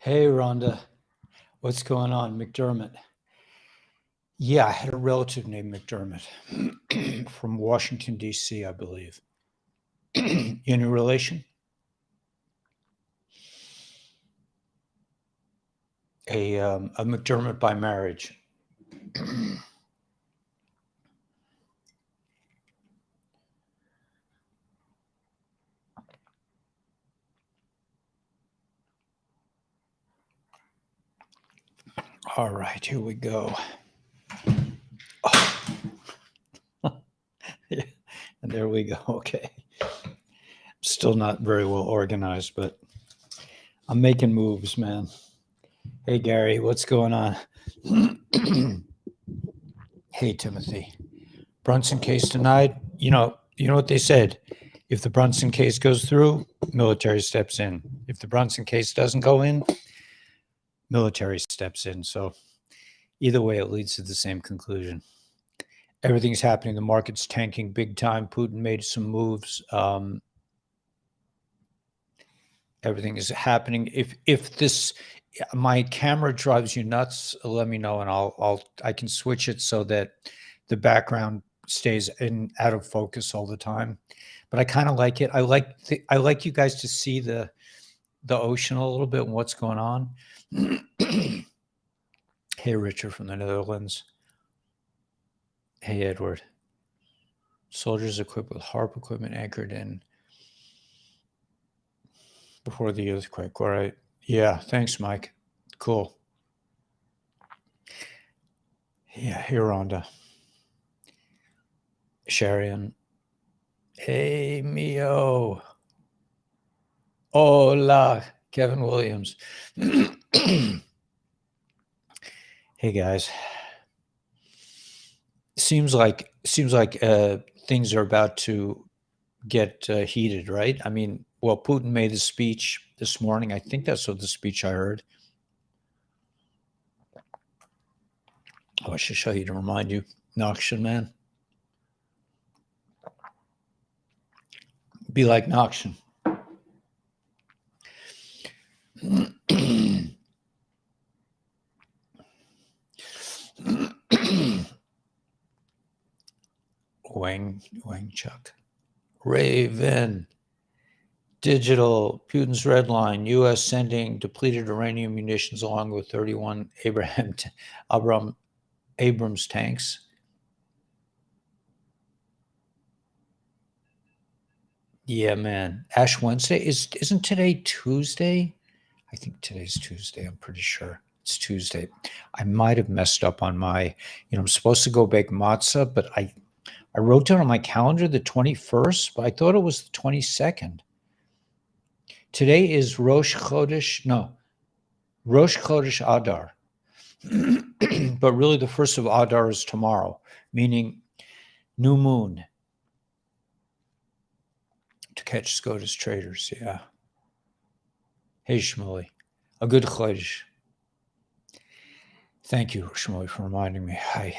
Hey, Rhonda. What's going on? McDermott. Yeah, I had a relative named McDermott from Washington, D.C., I believe. Any relation? A McDermott by marriage. All right, here we go. Oh. Yeah, and there we go. Okay. Still not very well organized, but I'm making moves, man. Hey, Gary, what's going on? Hey, Timothy. Brunson case denied. You know what they said. If the Brunson case goes through, military steps in. If the Brunson case doesn't go in, military steps in. So either way, it leads to the same conclusion. Everything's happening. The market's tanking big time. Putin made some moves. Everything is happening. If this, my camera drives you nuts, let me know, and I can switch it so that the background stays out of focus all the time. But I kind of like it. I like you guys to see the ocean a little bit and what's going on. Hey, Richard from the Netherlands. Hey, Edward. Soldiers equipped with HARP equipment anchored in before the earthquake. All right. Yeah. Thanks, Mike. Cool. Yeah. Hey, Rhonda. Sharian. Hey, Mio. Hola, Kevin Williams. Hey, guys. Seems like things are about to get heated, right? I mean, well, Putin made a speech this morning. I think that's what the speech I heard. Oh, I should show you to remind you. Noxian, man. Be like Noxian. Wang Chuck. Raven. Digital. Putin's red line. U.S. sending depleted uranium munitions along with 31 Abrams tanks. Yeah, man. Ash Wednesday. Isn't today Tuesday? I think today's Tuesday. I'm pretty sure it's Tuesday. I might have messed up on my, I'm supposed to go bake matzah, but I wrote down on my calendar the 21st, but I thought it was the 22nd. Today is Rosh Chodesh Adar. But really the first of Adar is tomorrow, meaning new moon. To catch SCOTUS traders, yeah. Hey, Shmuley. A good Chodesh. Thank you, Shmuley, for reminding me. I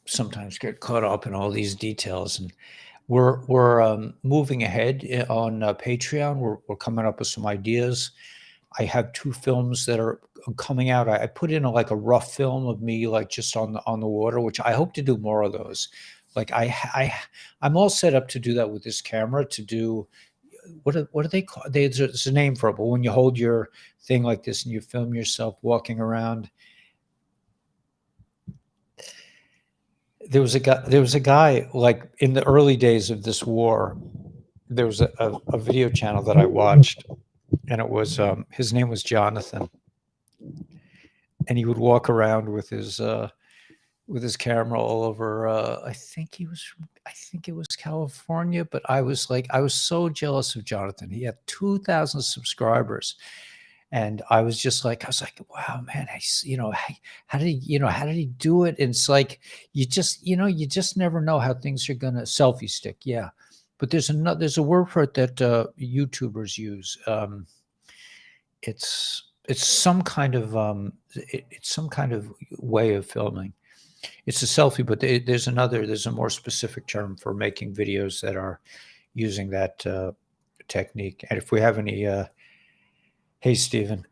sometimes get caught up in all these details, and we're moving ahead on Patreon. We're coming up with some ideas. I have 2 films that are coming out. I put in a rough film of me just on the water, which I hope to do more of those. I'm all set up to do that with this camera. To do what do they call? There's a name for it, but when you hold your thing like this and you film yourself walking around. There was a guy like in the early days of this war. There was a video channel that I watched, and it was his name was Jonathan, and he would walk around with his camera all over. I think it was California, but I was so jealous of Jonathan. He had 2,000 subscribers. And I was like, wow, man, how did he do it? And it's like, you just never know how things are going to selfie stick. Yeah. But there's a word for it that YouTubers use. It's some kind of way of filming. It's a selfie, but there's a more specific term for making videos that are using that technique. And if we have any, Hey, Stephen.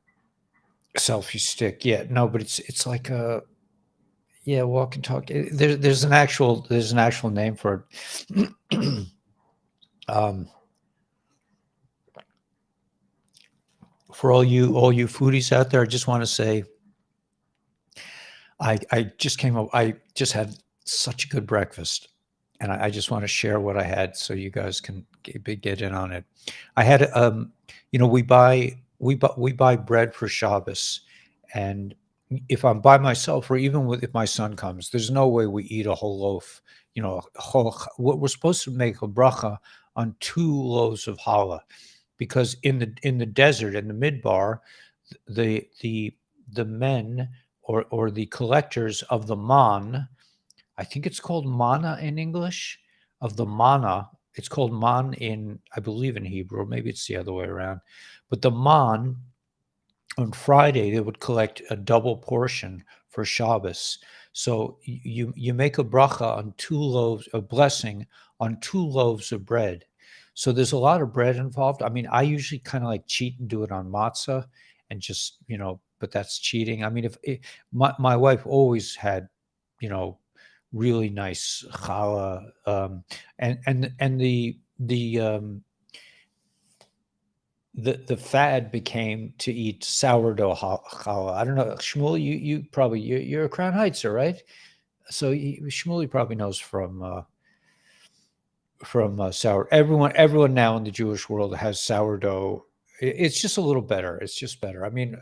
Selfie stick. Yeah, no, but it's like a yeah, walk and talk. There's an actual name for it. um, for all you foodies out there, I just want to say I just came up. I just had such a good breakfast, and I just want to share what I had so you guys can get in on it. I had we buy bread for Shabbos, and if I'm by myself or even if my son comes, there's no way we eat a whole loaf. We're supposed to make a bracha on 2 loaves of challah because in the desert in the midbar, the the the men or the collectors of the man, I think it's called mana in English, of the mana. It's called man in, I believe, in Hebrew, or maybe it's the other way around. But the man, on Friday, they would collect a double portion for Shabbos. So you make a bracha on 2 loaves, a blessing on 2 loaves of bread. So there's a lot of bread involved. I mean, I usually kind of like cheat and do it on matzah and just, but that's cheating. I mean, my wife always had, you know, really nice challah, and the fad became to eat sourdough challah. I don't know, Shmuel. You probably you're a Crown Heightser, right? So Shmuel probably knows from sour. Everyone now in the Jewish world has sourdough. It's just a little better. It's just better. I mean,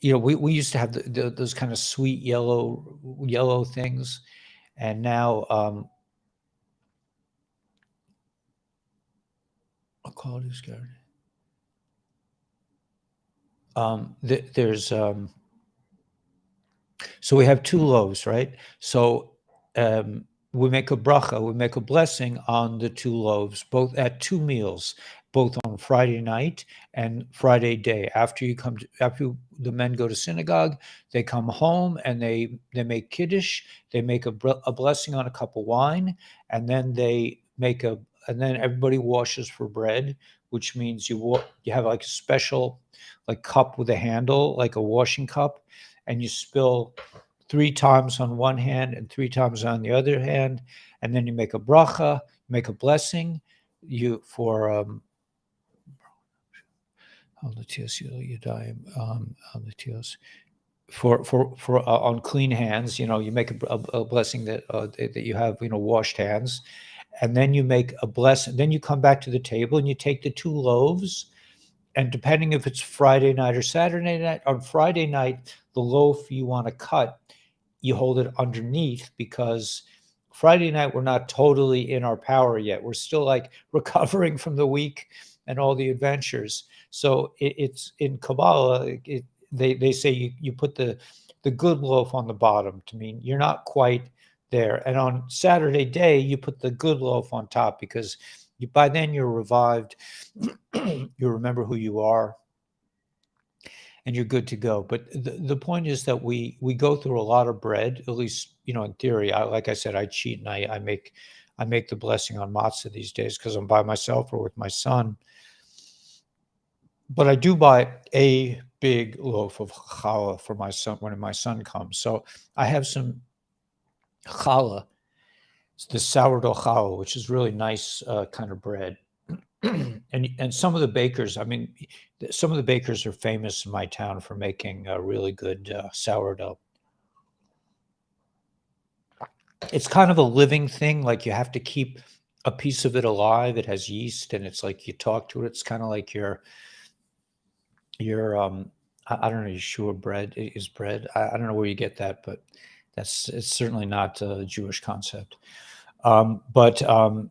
we used to have those kind of sweet yellow things, and now quality is good. There's So we have 2 loaves, right? So we make a bracha, we make a blessing on the 2 loaves, both at 2 meals, both on Friday night and Friday day. After the men go to synagogue, they come home and they make kiddush. They make a blessing on a cup of wine, and then and then everybody washes for bread, which means you have like a special like cup with a handle, like a washing cup, and you spill 3 times on one hand and 3 times on the other hand, and then you make a bracha, make a blessing, you for for on clean hands. You make a blessing that you have washed hands, and then you make a blessing. Then you come back to the table and you take the 2 loaves, and depending if it's Friday night or Saturday night, on Friday night, the loaf you want to cut, you hold it underneath, because Friday night we're not totally in our power yet. We're still like recovering from the week and all the adventures. So it's in Kabbalah. They say you put the good loaf on the bottom to mean you're not quite there. And on Saturday day, you put the good loaf on top, because by then you're revived. You remember who you are, and you're good to go. But the point is that we go through a lot of bread, at least in theory. Like I said, I cheat and I make the blessing on matzah these days because I'm by myself or with my son. But I do buy a big loaf of challah for my son when my son comes. So I have some challah, the sourdough challah, which is really nice kind of bread. And some of the bakers, I mean, some of the bakers are famous in my town for making really good sourdough. It's kind of a living thing. Like, you have to keep a piece of it alive. It has yeast, and it's like you talk to it. It's kind of like your I don't know, Yeshua bread is bread. I don't know where you get that, but it's certainly not a Jewish concept. But so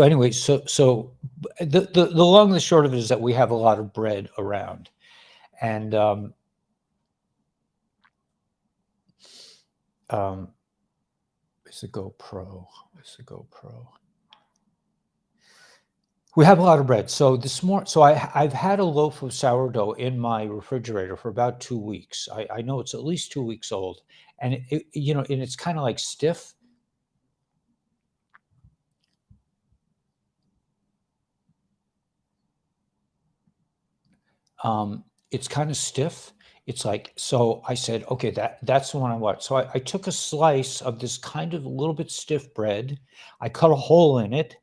anyway, so the long and the short of it is that we have a lot of bread around, and it's a GoPro. We have a lot of bread. So this morning, I've had a loaf of sourdough in my refrigerator for about 2 weeks. I know it's at least 2 weeks old, and and it's kind of like stiff. It's kind of stiff. It's like, so I said, okay, that's the one I want. So I took a slice of this kind of a little bit stiff bread. I cut a hole in it,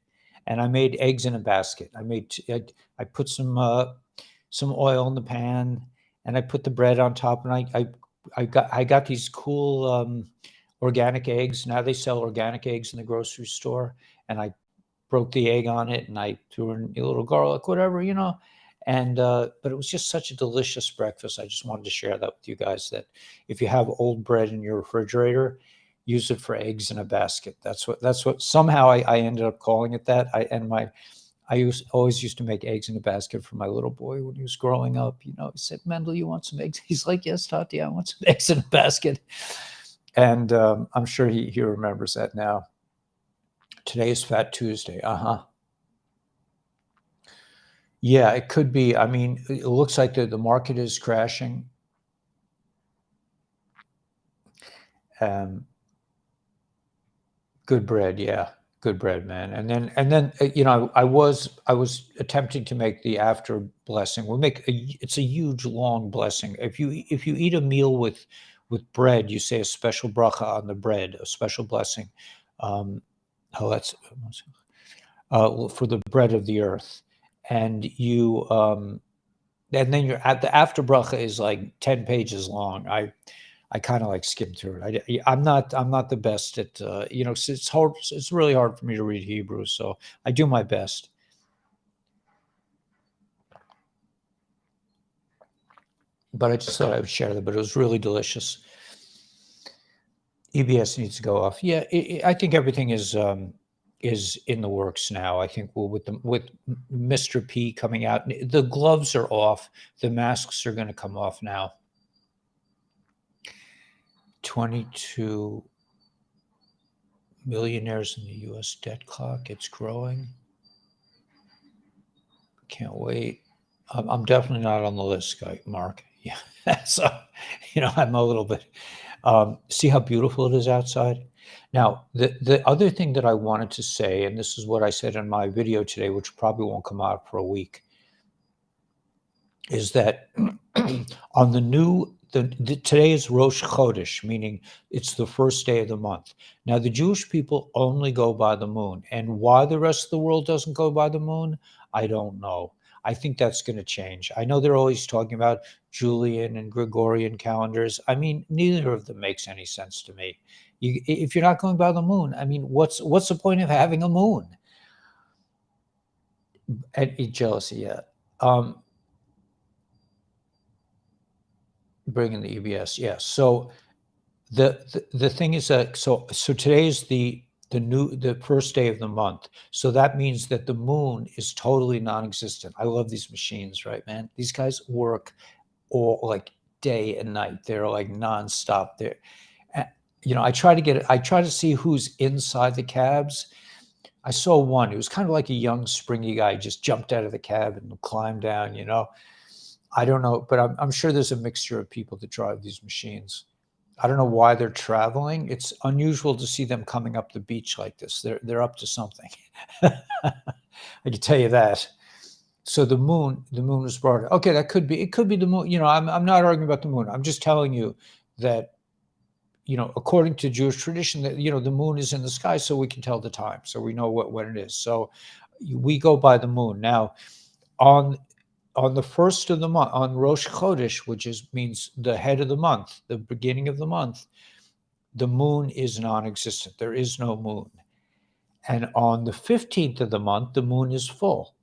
and I made eggs in a basket. I put some oil in the pan, and I put the bread on top, and I got these cool organic eggs. Now they sell organic eggs in the grocery store, and I broke the egg on it, and I threw in a little garlic, whatever, and but it was just such a delicious breakfast. I just wanted to share that with you guys, that if you have old bread in your refrigerator, use it for eggs in a basket. That's what somehow I ended up calling it that. Always used to make eggs in a basket for my little boy when he was growing up. He said, Mendel, you want some eggs? He's like, yes, Tati, I want some eggs in a basket. And I'm sure he remembers that now. Today is Fat Tuesday. Yeah, it could be. I mean, it looks like the market is crashing. Good bread, yeah, good bread, man. And then I was attempting to make the after blessing. It's a huge long blessing. If you eat a meal with bread, you say a special bracha on the bread, a special blessing. That's for the bread of the earth. And then you're at the after bracha is like 10 pages long. I kind of like skimmed through it. I'm not the best at it's hard. It's really hard for me to read Hebrew, so I do my best. But I just thought I would share that. But it was really delicious. EBS needs to go off. Yeah, I think everything is in the works now. I think with Mr. P coming out, the gloves are off. The masks are going to come off now. 22 millionaires in the U.S. debt clock. It's growing. Can't wait. I'm definitely not on the list, Mark. Yeah, so I'm a little bit. See how beautiful it is outside. Now, the other thing that I wanted to say, and this is what I said in my video today, which probably won't come out for a week, is that on today is Rosh Chodesh, meaning it's the first day of the month. Now, the Jewish people only go by the moon, and why the rest of the world doesn't go by the moon, I don't know. I think that's going to change. I know they're always talking about Julian and Gregorian calendars. I mean, neither of them makes any sense to me. If you're not going by the moon, I mean, what's the point of having a moon? And jealousy, yeah. Bring in the EBS, yes. Yeah. So the thing is that so today is the first day of the month. So that means that the moon is totally non-existent. I love these machines, right, man? These guys work all like day and night. They're like nonstop. I try to see who's inside the cabs. I saw one. It was kind of like a young, springy guy, just jumped out of the cab and climbed down. I don't know, but I'm sure there's a mixture of people that drive these machines. I don't know why they're traveling. It's unusual to see them coming up the beach like this. They're up to something. I can tell you that. So the moon was brought. Okay, it could be the moon. I'm not arguing about the moon. I'm just telling you that, according to Jewish tradition, that the moon is in the sky, so we can tell the time, so we know when it is. So we go by the moon. Now, on the first of the month, on Rosh Chodesh, which means the head of the month, the beginning of the month, the moon is non-existent. There is no moon. And on the 15th of the month, the moon is full.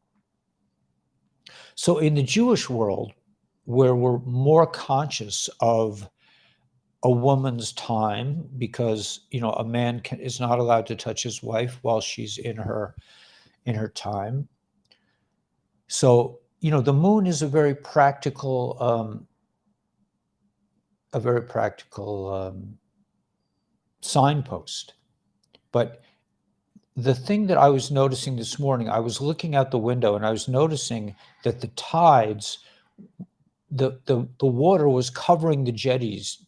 So in the Jewish world, where we're more conscious of a woman's time, because a man is not allowed to touch his wife while she's in her time. So the moon is a very practical signpost. But the thing that I was noticing this morning, I was looking out the window and I was noticing that the tides, the water was covering the jetties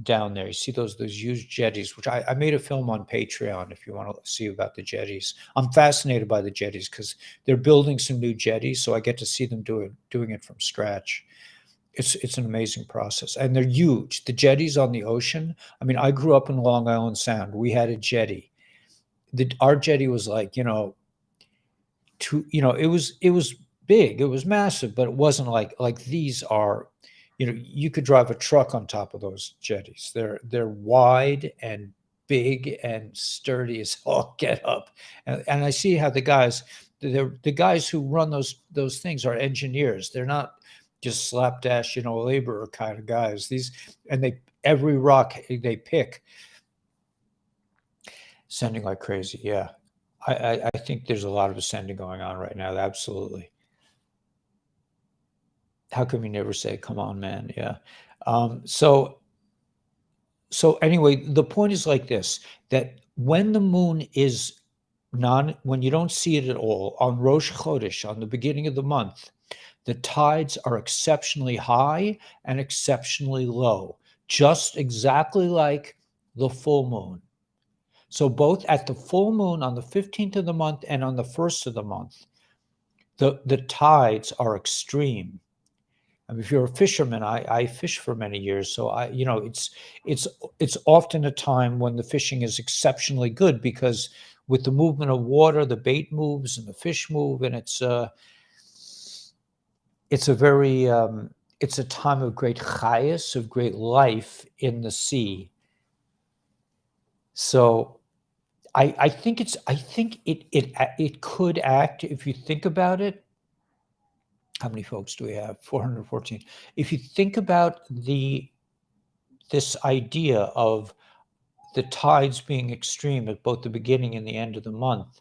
down there. You see those huge jetties, which I made a film on Patreon if you want to see about the jetties. I'm fascinated by the jetties because they're building some new jetties, so I get to see them doing it from scratch. It's an amazing process, and they're huge. The jetties on the ocean. I mean, I grew up in Long Island Sound. We had a jetty. Our jetty was like, it was big, it was massive, but it wasn't like these are. You could drive a truck on top of those jetties. They're wide and big and sturdy as all get up. And I see how the guys who run those things are engineers. They're not just slapdash, laborer kind of guys. Every rock they pick, sending like crazy. Yeah. I think there's a lot of ascending going on right now. Absolutely. How can we never say, come on, man? Yeah. So anyway, the point is like this, that when the moon is when you don't see it at all, on Rosh Chodesh, on the beginning of the month, the tides are exceptionally high and exceptionally low, just exactly like the full moon. So both at the full moon on the 15th of the month and on the 1st of the month, the tides are extreme. I mean, if you're a fisherman, I fish for many years, so it's often a time when the fishing is exceptionally good because with the movement of water, the bait moves and the fish move, and it's a time of great chayas, of great life in the sea. So I think it could act, if you think about it. How many folks do we have? 414. If you think about this idea of the tides being extreme at both the beginning and the end of the month,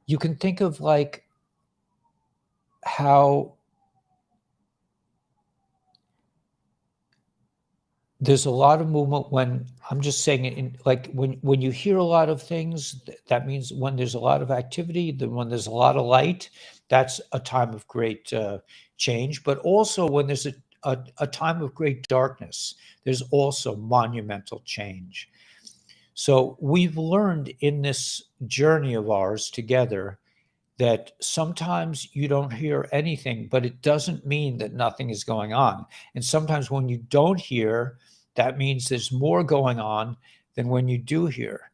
you can think of like how there's a lot of movement when, I'm just saying it like when you hear a lot of things, that means when there's a lot of activity, then when there's a lot of light, that's a time of great change. But also when there's a time of great darkness, there's also monumental change. So we've learned in this journey of ours together that sometimes you don't hear anything, but it doesn't mean that nothing is going on. And sometimes when you don't hear, that means there's more going on than when you do hear.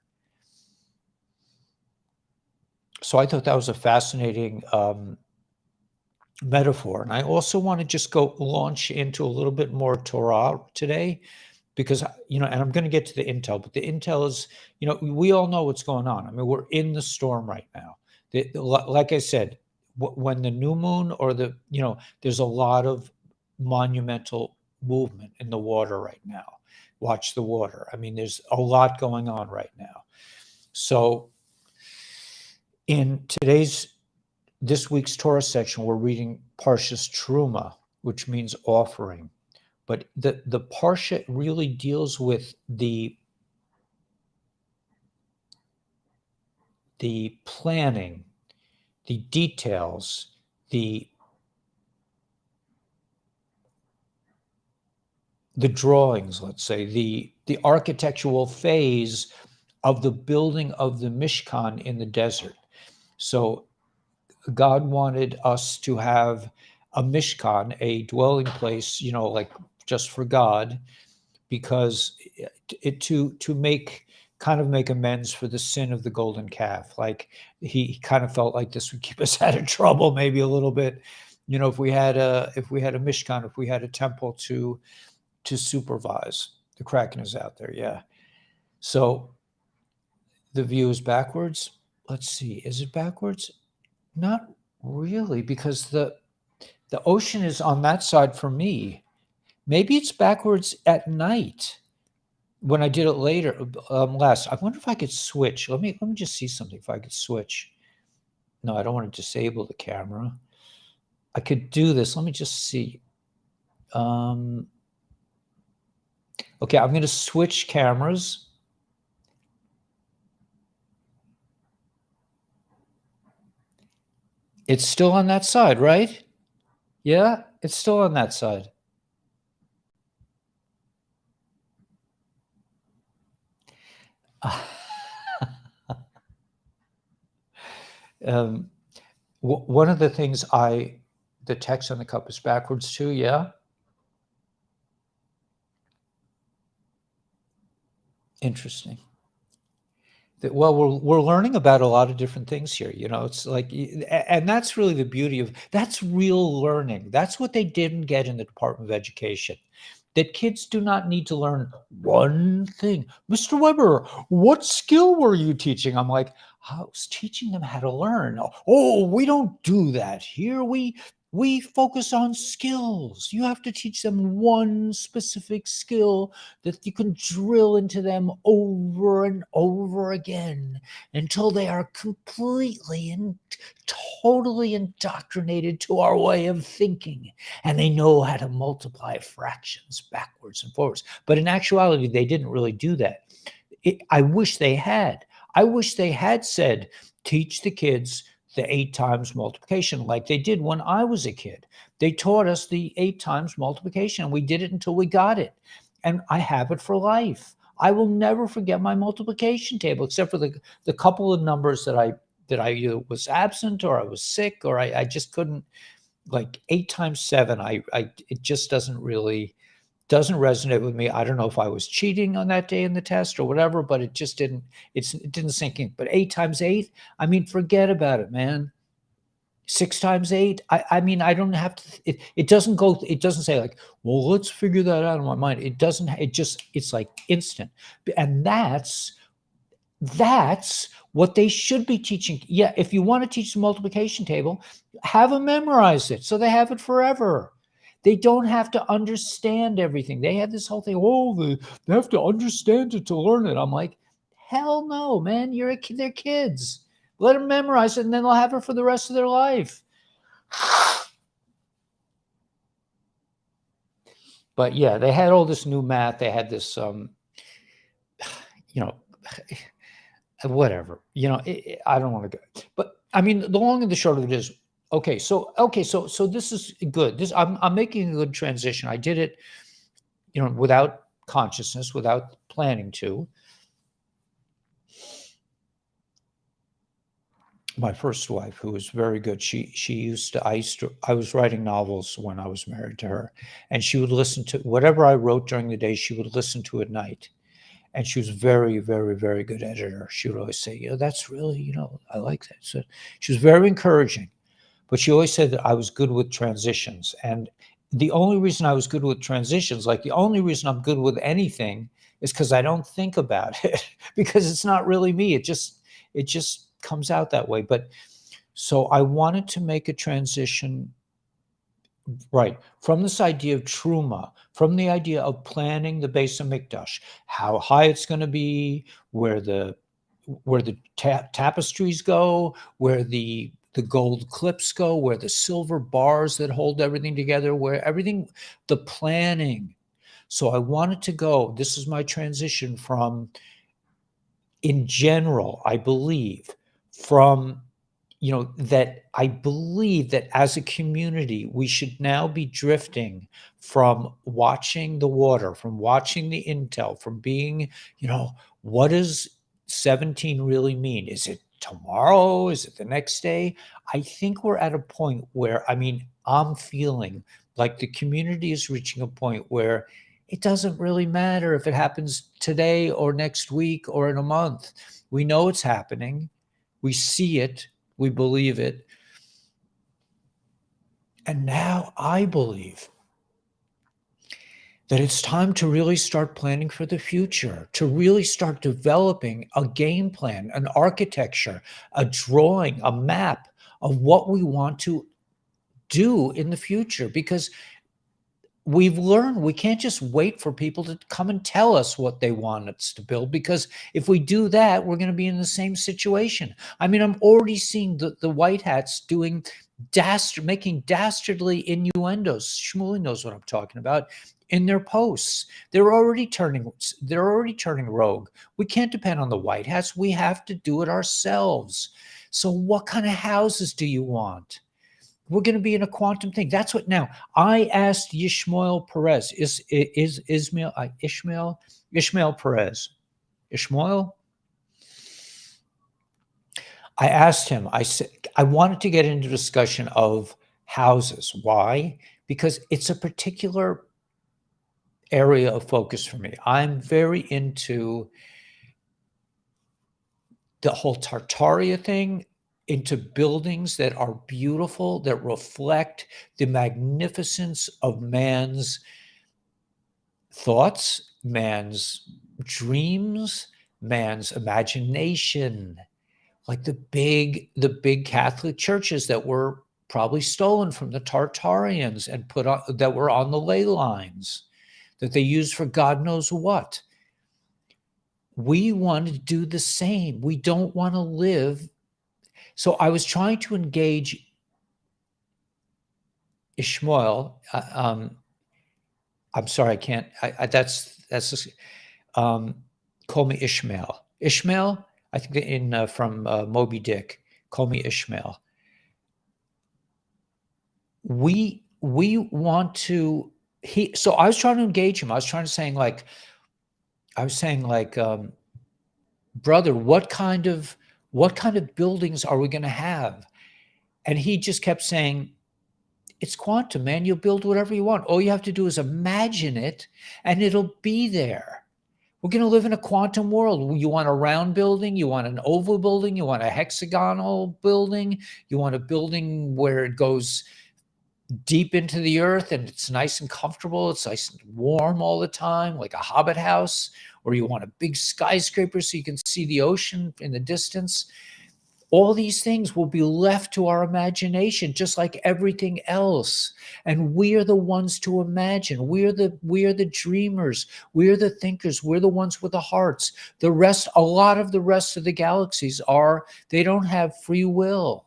So I thought that was a fascinating metaphor. And I also want to just go launch into a little bit more Torah today, because, and I'm going to get to the intel, but the intel is, we all know what's going on. I mean, we're in the storm right now. Like I said, when the new moon or there's a lot of monumental movement in the water right now. Watch the water. I mean, there's a lot going on right now. So in this week's Torah section, we're reading Parshas Truma, which means offering. But the Parsha really deals with the planning, the details, the drawings, let's say, the architectural phase of the building of the Mishkan in the desert. So God wanted us to have a Mishkan, a dwelling place, like just for God, because to make amends for the sin of the golden calf. Like he kind of felt like this would keep us out of trouble, maybe a little bit, if we had a Mishkan, if we had a temple to supervise. The Kraken is out there, yeah. So the view is backwards. Let's see, is it backwards? Not really, because the ocean is on that side for me. Maybe it's backwards at night when I did it later, last. I wonder if I could switch. Let me just see something, if I could switch. No, I don't want to disable the camera. I could do this. Let me just see. Okay, I'm going to switch cameras. It's still on that side, right? Yeah, it's still on that side. um, one of the things the text on the cup is backwards too. Yeah. Interesting. Well, we're learning about a lot of different things here. It's like, and that's really the beauty of that's real learning. That's what they didn't get in the Department of Education. That kids do not need to learn one thing. Mr. Weber, what skill were you teaching? I'm like, I was teaching them how to learn. Oh, we don't do that here. We focus on skills. You have to teach them one specific skill that you can drill into them over and over again until they are completely and totally indoctrinated to our way of thinking. And they know how to multiply fractions backwards and forwards. But in actuality, they didn't really do that. I wish they had. I wish they had said, teach the kids the 8 times multiplication like they did when I was a kid. They taught us the 8 times multiplication, and we did it until we got it. And I have it for life. I will never forget my multiplication table, except for the couple of numbers that I either was absent or I was sick or I just couldn't. Like 8 times 7, it just doesn't resonate with me. I don't know if I was cheating on that day in the test or whatever, but it just didn't, it didn't sink in. But 8 times 8, I mean, forget about it, man. 6 times 8, I mean, I don't have to, it doesn't say like, well, let's figure that out in my mind. It doesn't, it's like instant. And that's what they should be teaching. Yeah, if you want to teach the multiplication table, have them memorize it so they have it forever. They don't have to understand everything. They have this whole thing, they have to understand it to learn it. I'm like, hell no, man, they're kids. Let them memorize it, and then they'll have it for the rest of their life. But yeah, they had all this new math. They had this, whatever, I don't want to go. But I mean, the long and the short of it is, okay, so this is good. I'm making a good transition. I did it, without consciousness, without planning to. My first wife, who was very good, I was writing novels when I was married to her, and she would listen to whatever I wrote during the day. She would listen to at night. And she was very, very, very good editor. She would always say, that's really, I like that. So she was very encouraging, but she always said that I was good with transitions. And the only reason I was good with transitions, like the only reason I'm good with anything, is because I don't think about it, because it's not really me. It just comes out that way. But so I wanted to make a transition, right, from this idea of truma, from the idea of planning the Beis HaMikdash, how high it's going to be, where the tapestries go, where the gold clips go, where the silver bars that hold everything together, where everything, the planning. So I wanted to go, this is my transition from, in general, I believe, from that I believe that as a community, we should now be drifting from watching the water, from watching the intel, from being, what does 17 really mean? Is it tomorrow? Is it the next day? I think we're at a point where, I'm feeling like the community is reaching a point where it doesn't really matter if it happens today or next week or in a month. We know it's happening. We see it. We believe it. And now I believe that it's time to really start planning for the future, to really start developing a game plan, an architecture, a drawing, a map of what we want to do in the future. Because we've learned we can't just wait for people to come and tell us what they want us to build, because if we do that, we're going to be in the same situation. I'm already seeing the white hats doing making dastardly innuendos. Shmuley knows what I'm talking about. In their posts, they're already turning rogue. We can't depend on the white hats. We have to do it ourselves. So what kind of houses do you want? We're going to be in a quantum thing. That's what. Now, I asked Ishmael Perez, Ishmael Perez, Ishmael, I asked him, I said, I wanted to get into discussion of houses. Why? Because it's a particular area of focus for me. I'm very into the whole Tartaria thing, into buildings that are beautiful, that reflect the magnificence of man's thoughts, man's dreams, man's imagination, like the big Catholic churches that were probably stolen from the Tartarians and put on, that were on the ley lines that they used for God knows what. We want to do the same. We don't want to live. So I was trying to engage Ishmael. I'm sorry, I can't. That's just, call me Ishmael. Ishmael, I think in from Moby Dick. Call me Ishmael. We want to. So I was trying to engage him. I was trying to saying like, brother, what kind of buildings are we going to have? And he just kept saying, it's quantum, man. You'll build whatever you want. All you have to do is imagine it, and it'll be there. We're going to live in a quantum world. You want a round building? You want an oval building? You want a hexagonal building? You want a building where it goes deep into the earth and it's nice and comfortable, it's nice and warm all the time, like a hobbit house? Or you want a big skyscraper so you can see the ocean in the distance? All these things will be left to our imagination, just like everything else. And we are the ones to imagine. We are the dreamers. We are the thinkers. We're the ones with the hearts. The rest, a lot of the rest of the galaxies they don't have free will.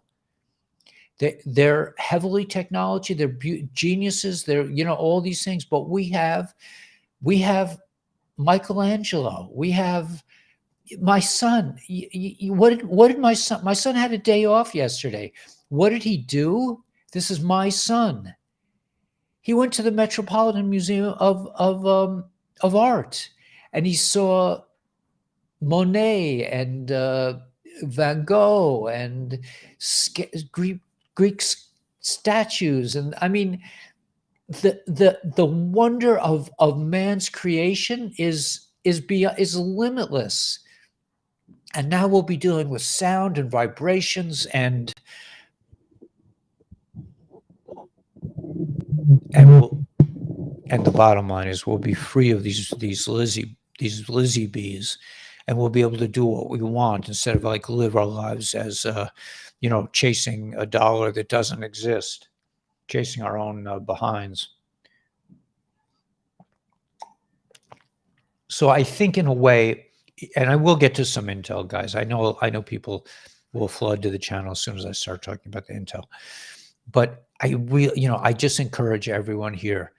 They're heavily technology. They're geniuses. They're, all these things. But we have Michelangelo. We have my son. What did my son had a day off yesterday. What did he do? This is my son. He went to the Metropolitan Museum of Art, and he saw Monet and Van Gogh and Greek statues. And I mean, the wonder of man's creation is limitless. And now we'll be dealing with sound and vibrations and the bottom line is we'll be free of these Lizzie bees, and we'll be able to do what we want instead of like live our lives as chasing a dollar that doesn't exist, chasing our own behinds. So I think in a way, and I will get to some intel, guys. I know people will flood to the channel as soon as I start talking about the intel. But I just encourage everyone here.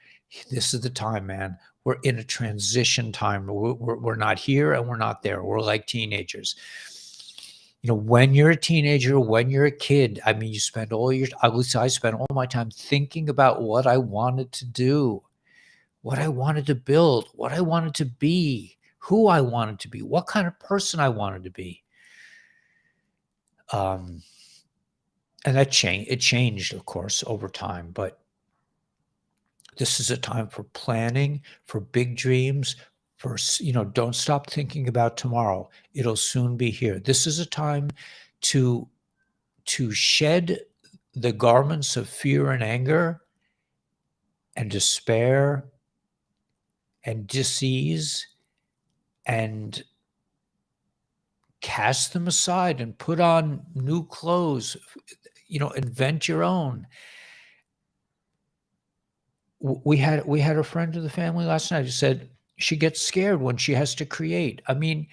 This is the time, man. We're in a transition time. We're not here and we're not there. We're like teenagers. When you're a teenager, when you're a kid, I mean, you spend I spent all my time thinking about what I wanted to do, what I wanted to build, what I wanted to be, who I wanted to be, what kind of person I wanted to be. And it changed, of course, over time. But this is a time for planning, for big dreams, for, don't stop thinking about tomorrow. It'll soon be here. This is a time to shed the garments of fear and anger and despair and disease and cast them aside and put on new clothes, invent your own. We had a friend of the family last night who said she gets scared when she has to create. I mean,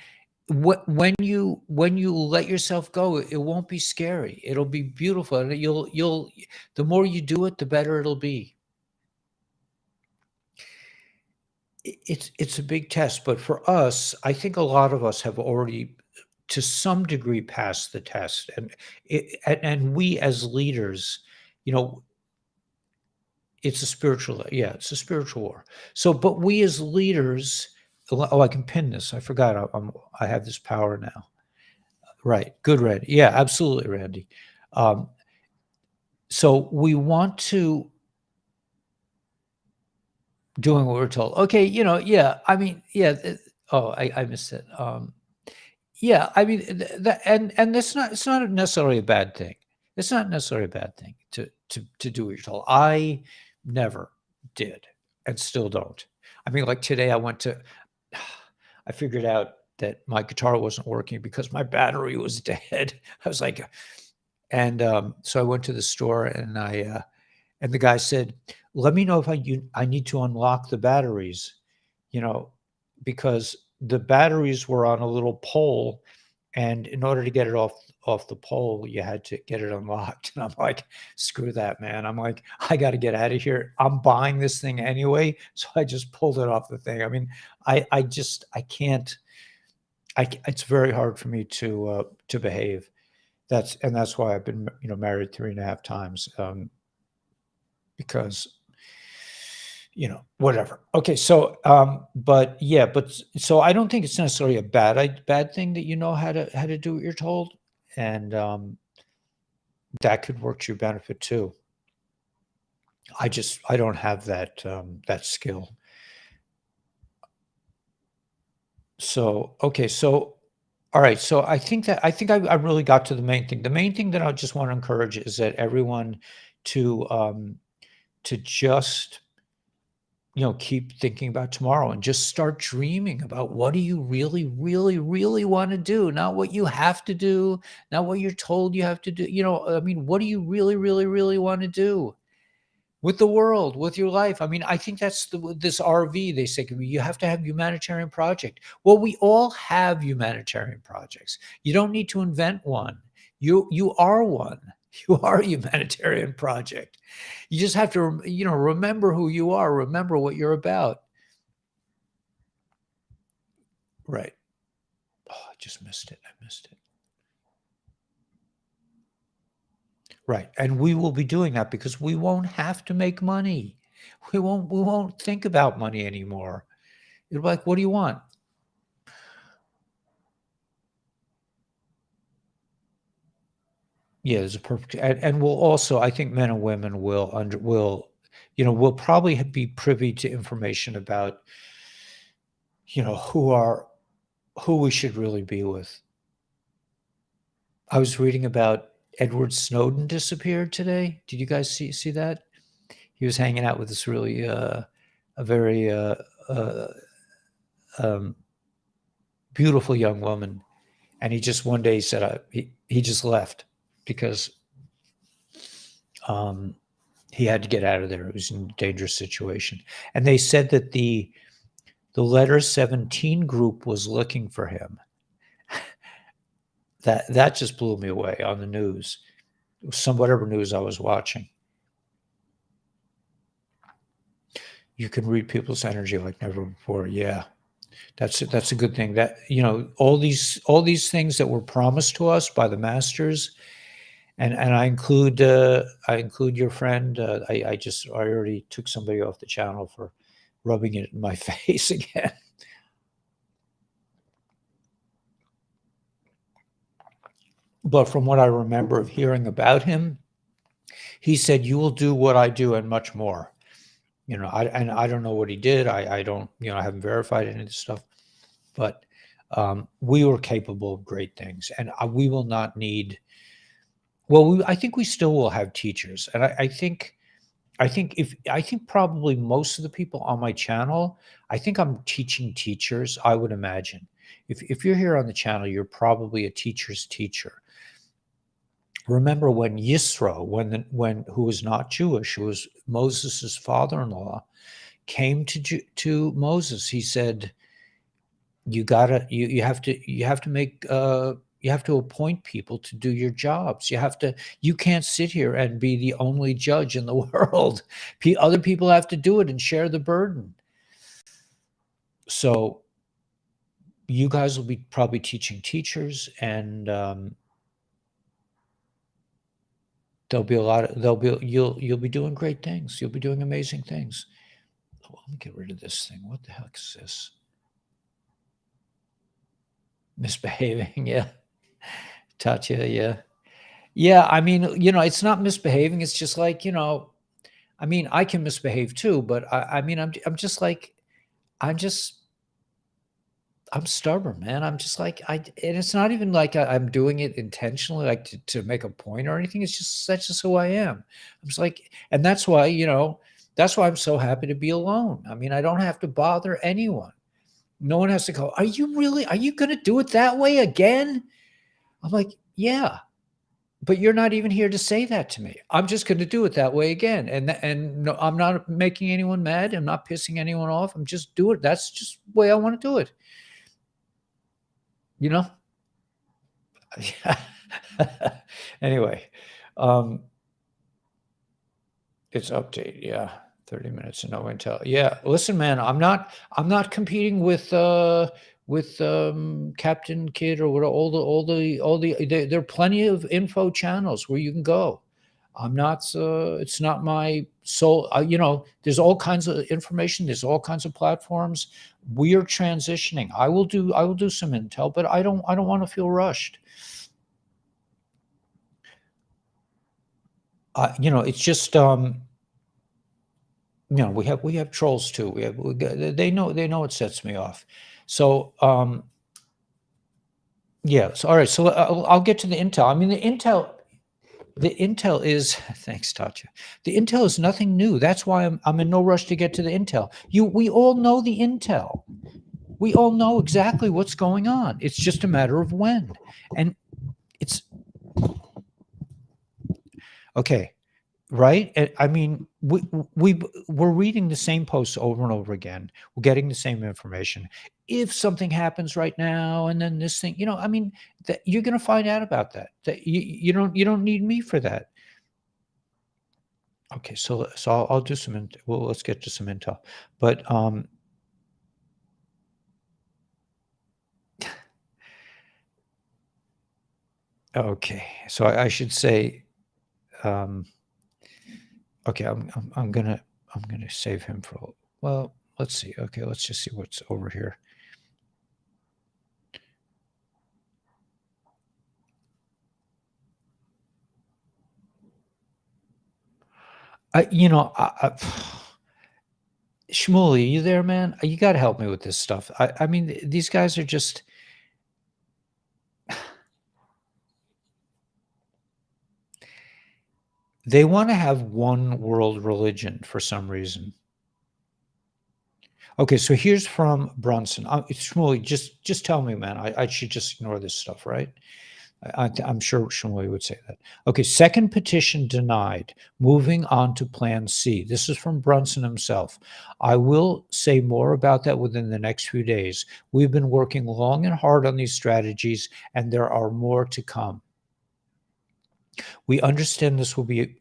when you let yourself go, it won't be scary. It'll be beautiful. And the more you do it, the better it'll be. It's a big test, but for us, I think a lot of us have already, to some degree, passed the test, and we as leaders, it's a spiritual war. So, but we as leaders, I can pin this. I forgot. I have this power now. Right. Good, Randy. Yeah, absolutely, Randy. Um, so we want to doing what we're told. Okay, yeah. I mean, yeah. Oh, I missed it. Yeah, I mean, that, and that's not. It's not necessarily a bad thing. It's not necessarily a bad thing to do what you're told. I never did, and still don't. I mean, like today, I went to. I figured out that my guitar wasn't working because my battery was dead. I was like, and so I went to the store and and the guy said, "Let me know if I need to unlock the batteries, you know, because the batteries were on a little pole, and in order to get it off the pole, you had to get it unlocked." And I'm like, "Screw that, man!" I'm like, "I got to get out of here. I'm buying this thing anyway." So I just pulled it off the thing. I mean, I can't. It's very hard for me to behave. That's why I've been married 3.5 times. Because whatever. Okay, so but yeah, so I don't think it's necessarily a bad thing that you know how to do what you're told, and that could work to your benefit too. I don't have that skill. So okay, so all right, so I really got to the main thing. The main thing that I just want to encourage is that everyone to just keep thinking about tomorrow and just start dreaming about what do you really, really, really want to do, not what you have to do, not what you're told you have to do. I mean, what do you really, really, really want to do with the world, with your life? I mean, I think that's this RV, they say you have to have humanitarian project. Well, we all have humanitarian projects. You don't need to invent one. You are one. You are a humanitarian project. You just have to, remember who you are, remember what you're about. Right. Oh, I just missed it. I missed it. Right. And we will be doing that because we won't have to make money. We won't think about money anymore. You're like, what do you want? Yeah, there's a perfect, and we'll also, I think men and women will probably be privy to information about, who we should really be with. I was reading about Edward Snowden disappeared today. Did you guys see that? He was hanging out with this really a very uh, um, beautiful young woman, and he just one day said he just left because um, he had to get out of there. It was in a dangerous situation, and they said that the letter 17 group was looking for him. That just blew me away on the news. Whatever news I was watching. You can read people's energy like never before. Yeah, that's a good thing. That all these things that were promised to us by the masters, and I include your friend. I already took somebody off the channel for rubbing it in my face again. But from what I remember of hearing about him, he said, "You will do what I do and much more." I don't know what he did. I don't, I haven't verified any of this stuff, but we were capable of great things, and we will not need. Well, I think we still will have teachers, and I think probably most of the people on my channel, I think I'm teaching teachers. I would imagine if you're here on the channel, you're probably a teacher's teacher. Remember when Yisro, when who was not Jewish, who was Moses's father-in-law, came to Moses. He said, you have to appoint people to do your jobs. You can't sit here and be the only judge in the world. Other people have to do it and share the burden. So you guys will be probably teaching teachers, and you'll be doing great things. You'll be doing amazing things. Oh, let me get rid of this thing. What the heck is this? Misbehaving, yeah. Tatya, yeah. Yeah, I mean, it's not misbehaving. It's just like, I mean, I can misbehave too, but I mean, I'm just like, I'm just, I'm stubborn, man. I'm just like, and it's not even like I'm doing it intentionally, like to make a point or anything. It's just, that's just who I am. I'm just like, and that's why I'm so happy to be alone. I mean, I don't have to bother anyone. No one has to go, are you going to do it that way again? I'm like, yeah. But you're not even here to say that to me. I'm just going to do it that way again. And no, I'm not making anyone mad. I'm not pissing anyone off. I'm just doing it. That's just the way I want to do it. You know? Anyway, it's update. Yeah. 30 minutes and no intel. Yeah. Listen, man, I'm not competing with Captain Kid or what, there are plenty of info channels where you can go. I'm not, it's not my soul. There's all kinds of information. There's all kinds of platforms. We are transitioning. I will do some intel, but I don't want to feel rushed. It's just, we have trolls too. They know it sets me off. So, yeah. So, all right. So I'll get to the intel. I mean, the intel is thanks, Tatya. The intel is nothing new. That's why I'm in no rush to get to the intel. We all know the intel. We all know exactly what's going on. It's just a matter of when. And it's okay. Right? I mean, we're reading the same posts over and over again. We're getting the same information. If something happens right now, and then this thing, I mean, that you're going to find out about that. That you don't need me for that. Okay, so I'll do some. Well, let's get to some intel. But okay, so I should say. Okay, I'm gonna save him for. Well, let's see. Okay, let's just see what's over here. Shmuley, you there, man? You got to help me with this stuff. I mean, these guys are just. They want to have one world religion for some reason. Okay, so here's from Brunson. Shmuley, just tell me, man. I should just ignore this stuff, right? I'm sure Shmuley would say that. Okay, second petition denied. Moving on to Plan C. This is from Brunson himself. I will say more about that within the next few days. We've been working long and hard on these strategies, and there are more to come. We understand this will be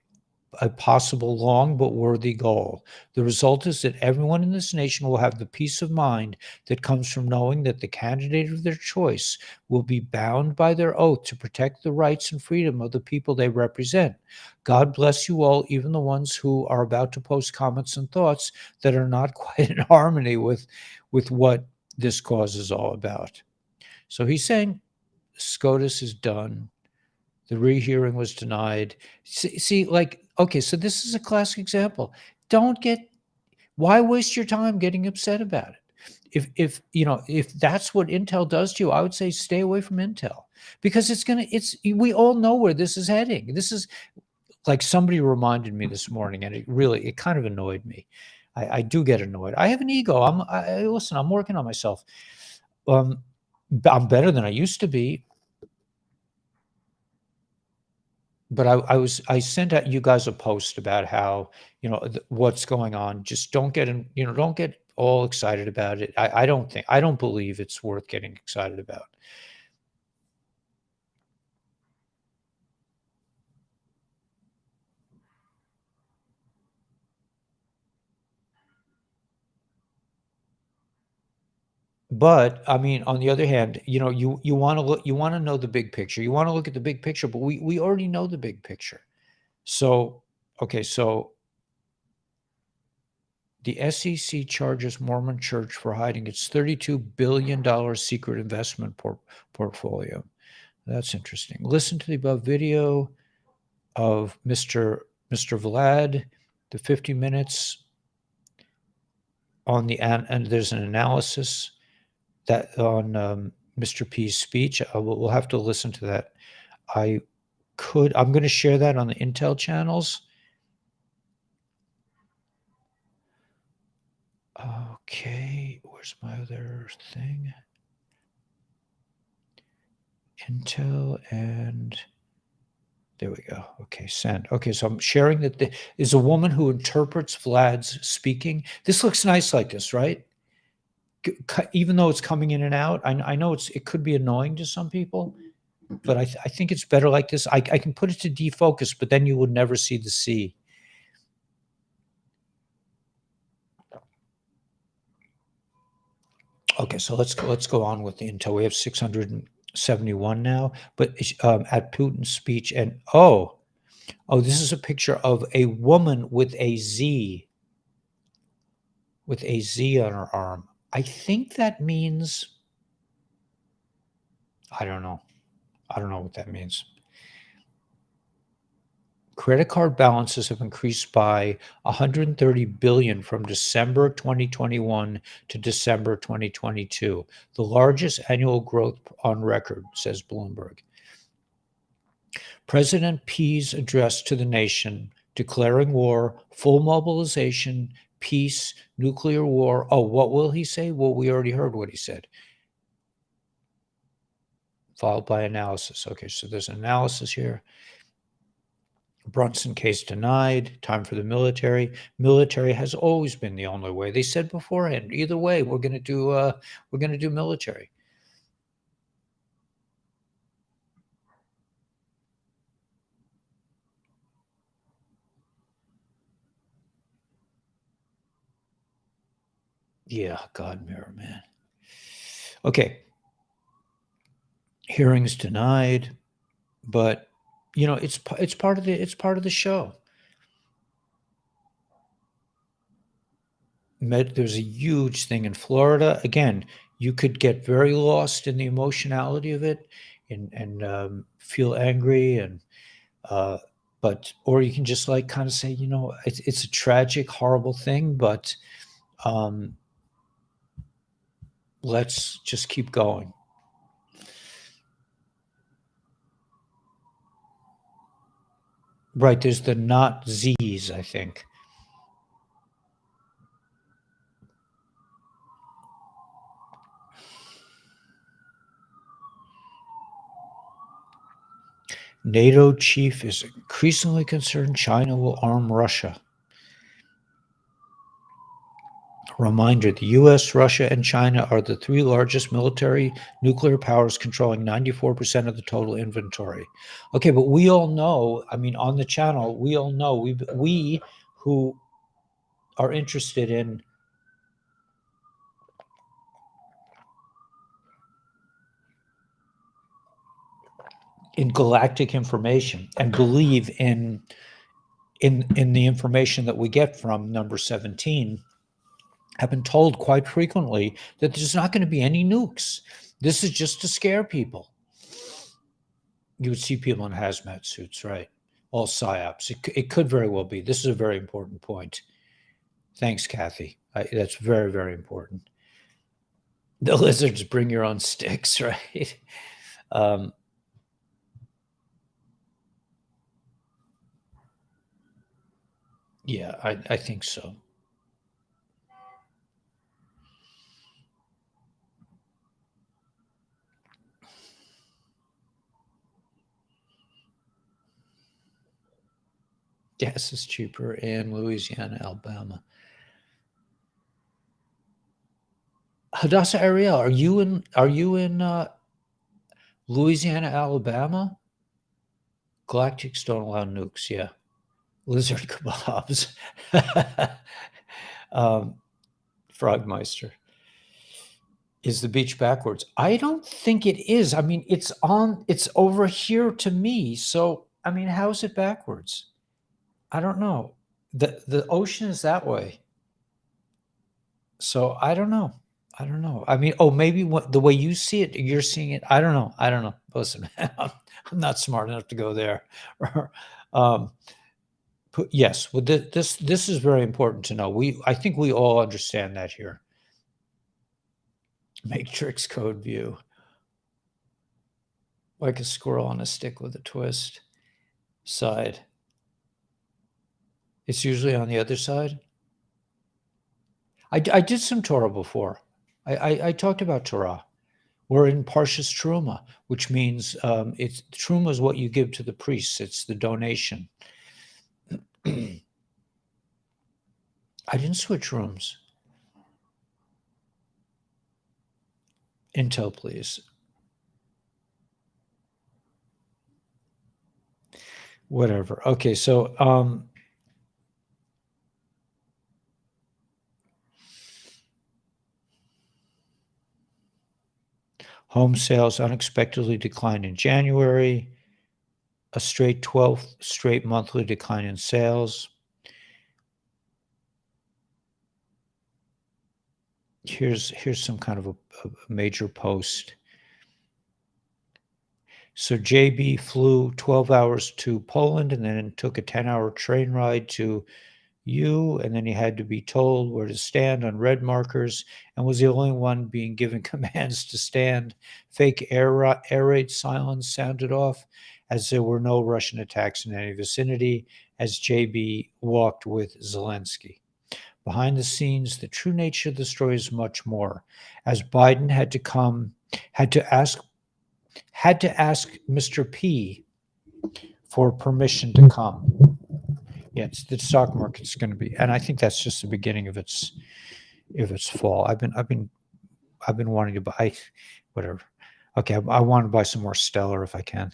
a possible long but worthy goal. The result is that everyone in this nation will have the peace of mind that comes from knowing that the candidate of their choice will be bound by their oath to protect the rights and freedom of the people they represent. God bless you all, even the ones who are about to post comments and thoughts that are not quite in harmony with what this cause is all about. So he's saying SCOTUS is done. The rehearing was denied. See, like, okay, so this is a classic example. Why waste your time getting upset about it? If that's what Intel does to you, I would say stay away from Intel, because we all know where this is heading. This is like, somebody reminded me this morning, and it kind of annoyed me. I do get annoyed. I have an ego. Listen, I'm working on myself. I'm better than I used to be. But I sent out you guys a post about how, what's going on. Just don't get all excited about it. I don't believe it's worth getting excited about. But I mean, on the other hand, you want to know the big picture. You want to look at the big picture, but we already know the big picture. So, okay, so the SEC charges Mormon Church for hiding its $32 billion secret investment portfolio. That's interesting. Listen to the above video of Mr. Vlad, the 50 minutes on the and there's an analysis that on Mr. P's speech. We'll have to listen to that. I'm going to share that on the Intel channels. Okay, where's my other thing? Intel, and there we go. Okay, send. Okay, so I'm sharing that there is a woman who interprets Vlad's speaking. This looks nice like this, right? Even though it's coming in and out, I know it could be annoying to some people, but I think it's better like this. I can put it to defocus, but then you would never see the C. Okay, so let's go on with the Intel. We have 671 now, but at Putin's speech, and oh, this is a picture of a woman with a Z on her arm. I think that means, I don't know. I don't know what that means. Credit card balances have increased by 130 billion from December 2021 to December 2022, the largest annual growth on record, says Bloomberg. President P's address to the nation, declaring war, full mobilization, peace, nuclear war. Oh, what will he say? Well, we already heard what he said. Followed by analysis. Okay, so there's an analysis here. Brunson case denied. Time for the military. Military has always been the only way. They said beforehand, either way, we're going to do military. Yeah, God, mirror man. Okay. Hearings denied, but it's part of the show. There's a huge thing in Florida. Again, you could get very lost in the emotionality of it and feel angry or you can just kind of say, it's a tragic, horrible thing, but let's just keep going. Right, there's the not Z's, I think. NATO chief is increasingly concerned China will arm Russia. Reminder, the US, Russia, and China are the three largest military nuclear powers, controlling 94% of the total inventory. Okay, but we all know, on the channel, we all know, we who are interested in galactic information and believe in the information that we get from number 17, have been told quite frequently that there's not going to be any nukes. This is just to scare people. You would see people in hazmat suits, right? All psyops. It could very well be. This is a very important point. Thanks, Kathy. That's very, very important. The lizards bring your own sticks, right? Yeah, I think so. Gas is cheaper in Louisiana, Alabama. Hadassah Ariel, are you in Louisiana, Alabama? Galactics don't allow nukes, yeah. Lizard kebabs. Frogmeister. Is the beach backwards? I don't think it is. It's over here to me. So, how is it backwards? I don't know. The ocean is that way. So I don't know. I don't know. I mean, oh, maybe the way you see it, you're seeing it. I don't know. I don't know. Listen, man, I'm not smart enough to go there. um, yes, well, this is very important to know. I think we all understand that here. Matrix code view, like a squirrel on a stick with a twist. Side. It's usually on the other side. I did some Torah before. I talked about Torah. We're in Parshas Truma, which means it's Truma is what you give to the priests. It's the donation. I didn't switch rooms. Intel, please. Whatever. Okay, so home sales unexpectedly declined in January. A straight 12th straight monthly decline in sales. Here's some kind of a major post. So JB flew 12 hours to Poland and then took a 10-hour train ride to and then he had to be told where to stand on red markers and was the only one being given commands to stand. Fake air raid sirens sounded off as there were no Russian attacks in any vicinity as JB walked with Zelensky. Behind the scenes, the true nature of the story is much more, as Biden had to ask Mr. P for permission to come. Yeah, the stock market's going to be, and I think that's just the beginning of its fall. I've been wanting to buy whatever. Okay, I want to buy some more Stellar if I can.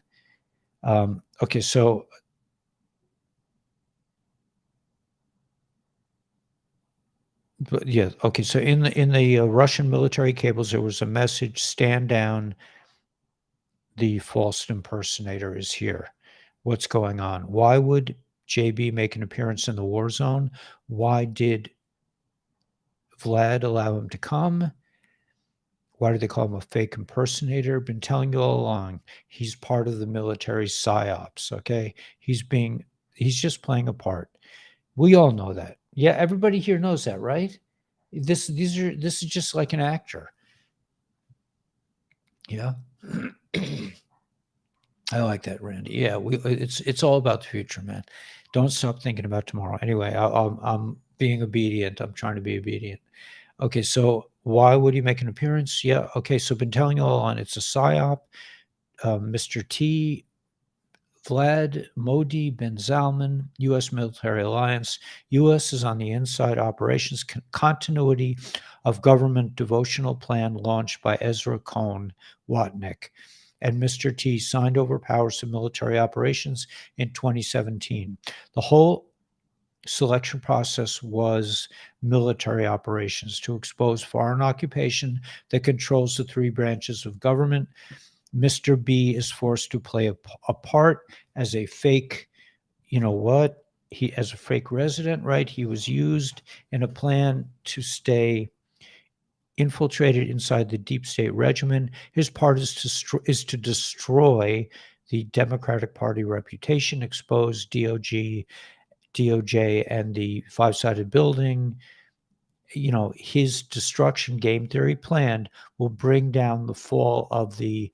Okay, so but yeah, okay. So in the Russian military cables, there was a message: "Stand down. The false impersonator is here." What's going on? Why would JB make an appearance in the war zone? Why did Vlad allow him to come? Why do they call him a fake impersonator? Been telling you all along. He's part of the military psyops. Okay, he's just playing a part. We all know that. Yeah, everybody here knows that, right? This is just like an actor. Yeah. I like that, Randy. Yeah, it's all about the future, man. Don't stop thinking about tomorrow. Anyway, I'm being obedient. I'm trying to be obedient. Okay, so why would he make an appearance? Yeah, okay, so been telling you all on it's a psyop. Mr. T, Vlad Modi bin Zalman, U.S. military alliance. U.S. is on the inside operations continuity of government devotional plan launched by Ezra Cohen Watnick. And Mr. T signed over powers to military operations in 2017. The whole selection process was military operations to expose foreign occupation that controls the three branches of government. Mr. B is forced to play a part as a fake, as a fake resident, right? He was used in a plan to stay infiltrated inside the deep state regimen. His part is to destroy the Democratic Party reputation, expose DOJ, and the five-sided building. His destruction game theory plan will bring down the fall of the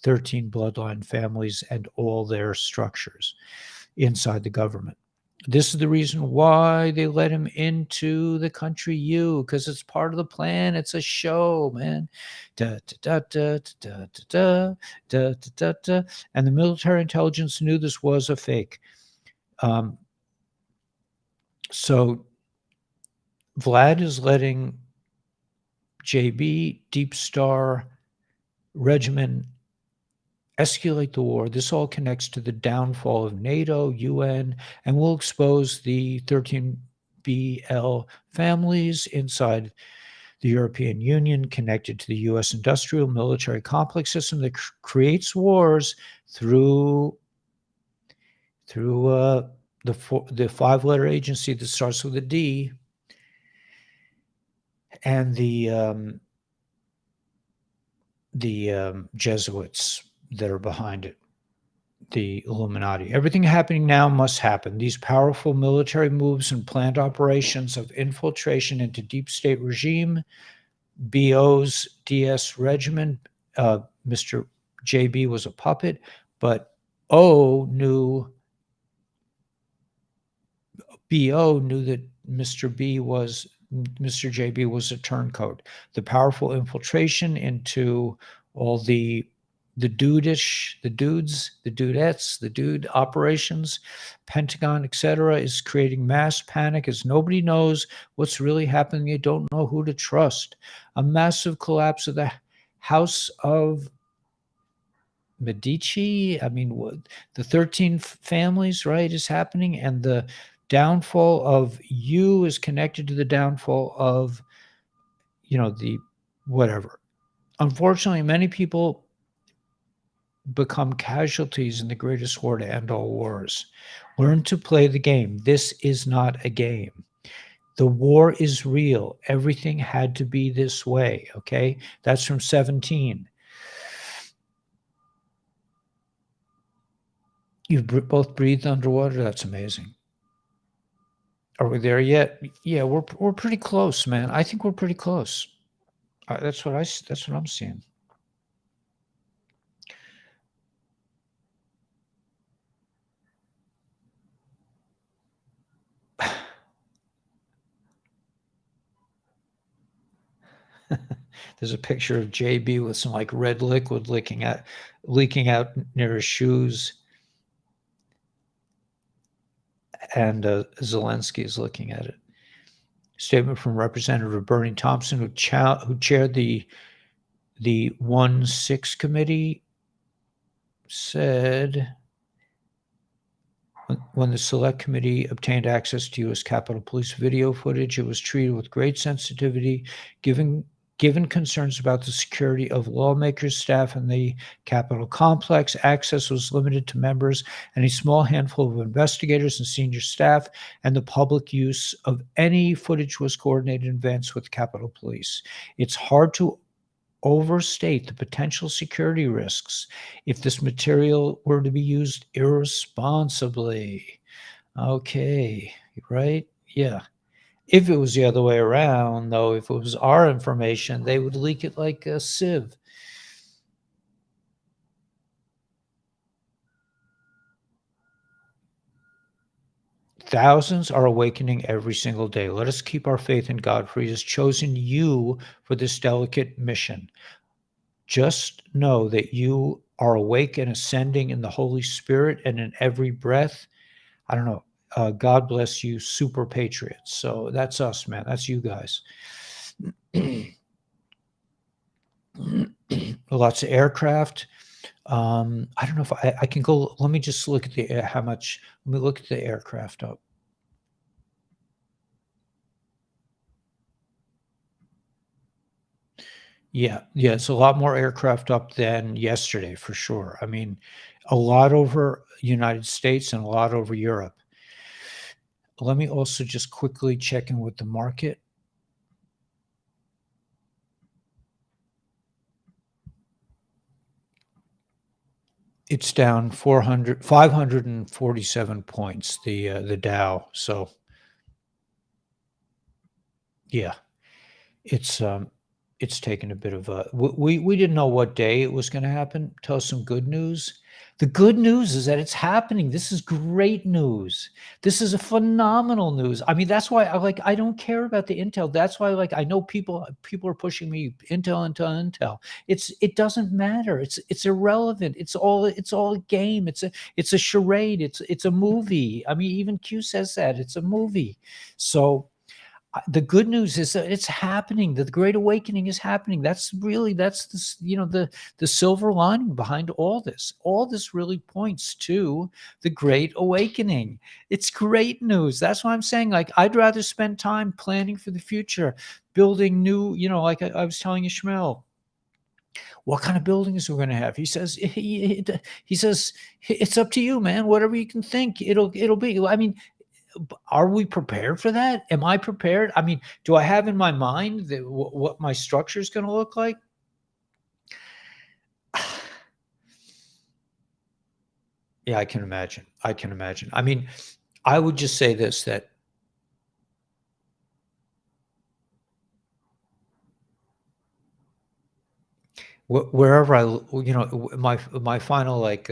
13 bloodline families and all their structures inside the government. This is the reason why they let him into the country because it's part of the plan. It's a show, man. Da, da, da, da, da, da, da, da, da. And the military intelligence knew this was a fake. So Vlad is letting JB, Deep Star, Regimen escalate the war. This all connects to the downfall of NATO, UN, and will expose the 13BL families inside the European Union connected to the U.S. industrial military complex system that creates wars through the five-letter agency that starts with a D and the Jesuits that are behind it, the Illuminati. Everything happening now must happen. These powerful military moves and planned operations of infiltration into deep state regime, BO's DS regimen. Mr. JB was a puppet, but BO knew that Mr. JB was a turncoat. The powerful infiltration into all the dudettes, the dude operations, Pentagon, etc., is creating mass panic as nobody knows what's really happening. They don't know who to trust. A massive collapse of the House of Medici. I mean, the 13 families, right, is happening, and the downfall of you is connected to the downfall of, the whatever. Unfortunately, many people become casualties in the greatest war to end all wars. Learn to play the game. This is not a game. The war is real. Everything had to be this way, okay? That's from 17. You've both breathed underwater? That's amazing. Are we there yet? Yeah, we're pretty close, man. I think we're pretty close. That's what I'm seeing. There's a picture of JB with some like red liquid leaking out near his shoes, and Zelensky is looking at it. Statement from Representative Bernie Thompson, who chaired the 1-6 committee, said, when the select committee obtained access to U.S. Capitol Police video footage, it was treated with great sensitivity, given concerns about the security of lawmakers, staff, and the Capitol complex. Access was limited to members and a small handful of investigators and senior staff, and the public use of any footage was coordinated in advance with Capitol Police. It's hard to overstate the potential security risks if this material were to be used irresponsibly. Okay, right? Yeah. If it was the other way around, though, if it was our information, they would leak it like a sieve. Thousands are awakening every single day. Let us keep our faith in God, for He has chosen you for this delicate mission. Just know that you are awake and ascending in the Holy Spirit and in every breath. I don't know. God bless you, super patriots. So that's us, man. That's you guys. Lots of aircraft. I don't know if I can go. Let me just look at how much. Let me look at the aircraft up. Yeah, it's a lot more aircraft up than yesterday for sure. I mean, a lot over United States and a lot over Europe. Let me also just quickly check in with the market. It's down 547 points, the Dow. So yeah, it's taken a bit of a, we didn't know what day it was going to happen. Tell us some good news. The good news is that it's happening. This is great news. This is a phenomenal news. I mean, that's why I don't care about the Intel. That's why I know people are pushing me Intel. It doesn't matter. It's irrelevant. It's all a game. It's a charade. It's a movie. I mean, even Q says that it's a movie. So the good news is that it's happening. The Great Awakening is happening. That's the silver lining behind all this. All this really points to the Great Awakening. It's great news. That's why I'm saying, I'd rather spend time planning for the future, building new, like I was telling Ishmael, what kind of buildings we're going to have. He says, it's up to you, man. Whatever you can think, it'll be. I mean, are we prepared for that? Am I prepared? I mean, do I have in my mind what my structure is going to look like? Yeah, I can imagine. I can imagine. I mean, I would just say this, that wherever my final like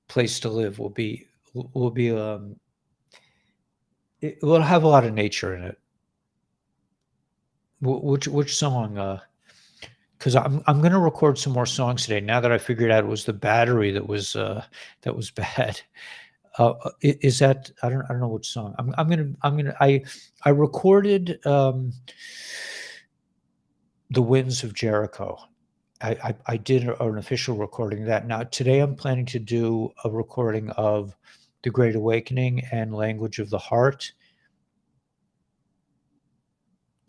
place to live will be it will have a lot of nature in it. Which song? Because I'm gonna record some more songs today. Now that I figured out it was the battery that was bad. Is that I don't know which song. I recorded The Winds of Jericho. I did an official recording of that. Now today I'm planning to do a recording of The Great Awakening and Language of the Heart,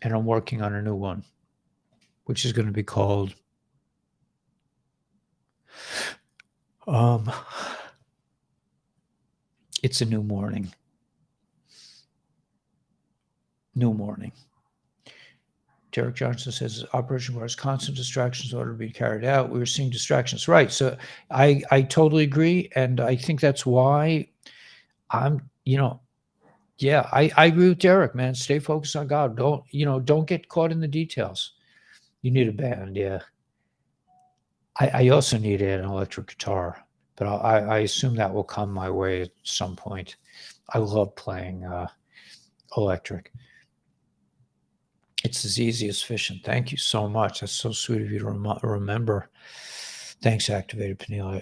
and I'm working on a new one, which is going to be called It's a New Morning. New Morning. Derek Johnson says operation requires constant distractions in order to be carried out. We were seeing distractions. Right. So I totally agree. And I think that's why yeah, I agree with Derek, man. Stay focused on God. Don't get caught in the details. You need a band. Yeah. I also need an electric guitar, but I assume that will come my way at some point. I love playing electric. It's as easy as fishing. Thank you so much. That's so sweet of you to remember. Thanks, Activated Peniel.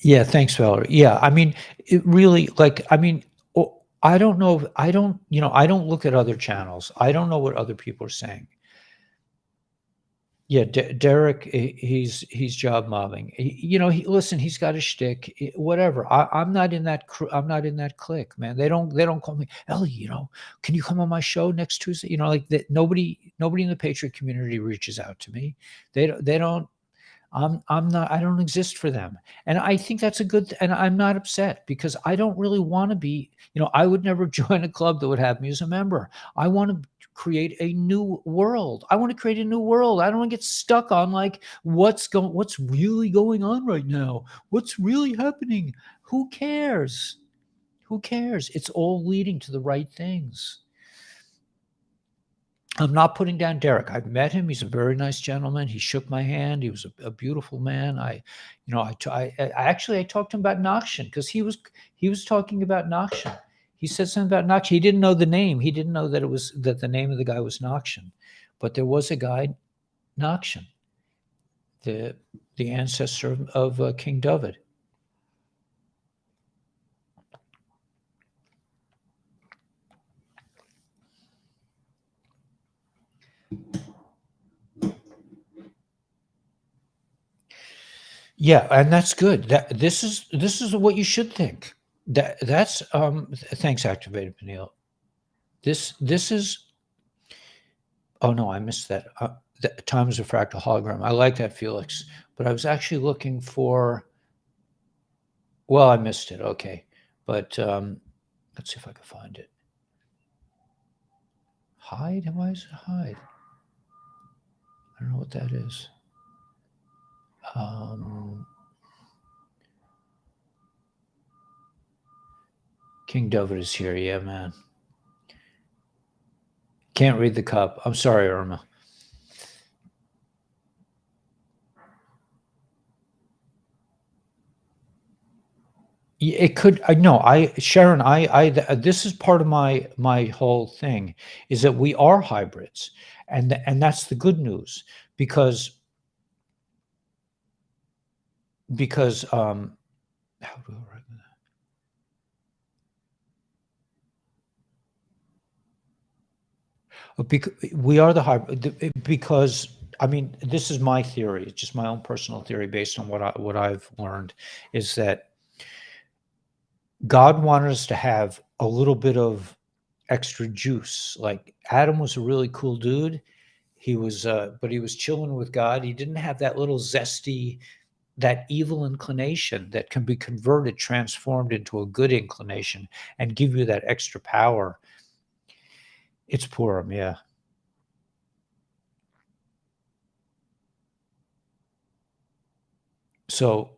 Yeah, thanks, Valerie. Yeah, I mean, it really, I don't know. I don't look at other channels. I don't know what other people are saying. Yeah, Derek, he's job mobbing. Listen, he's got a shtick. Whatever. I'm not in that. I'm not in that clique, man. They don't call me Ellie. Can you come on my show next Tuesday? Like that. Nobody in the Patriot community reaches out to me. They don't. I'm not. I don't exist for them, and I think that's a good. And I'm not upset because I don't really want to be. I would never join a club that would have me as a member. I want to create a new world. I want to create a new world. I don't want to get stuck on like what's really going on right now. What's really happening? Who cares? Who cares? It's all leading to the right things. I'm not putting down Derek. I've met him. He's a very nice gentleman. He shook my hand. He was a beautiful man. I talked to him about Noxian because he was talking about Noxian. He said something about Noxian. He didn't know the name. He didn't know that the name of the guy was Noxian, but there was a guy, Noxian, the ancestor of King David. Yeah, and that's good. This is what you should think. That's thanks, Activated Peniel. This is oh no, I missed that. The time is a fractal hologram. I like that, Felix. But I was actually looking for. Well, I missed it. Okay, but let's see if I can find it. Hide? Why is it hide? I don't know what that is. King David is here. Yeah, man. Can't read the cup. I'm sorry, Irma. It could. Sharon. This is part of my whole thing is that we are hybrids, and that's the good news because how do I write that? Because we are the hybrid. Because I mean, this is my theory. It's just my own personal theory based on what I've learned is that God wanted us to have a little bit of extra juice. Like Adam was a really cool dude. He was, but he was chilling with God. He didn't have that little zesty, that evil inclination that can be converted, transformed into a good inclination and give you that extra power. It's Purim, yeah. So,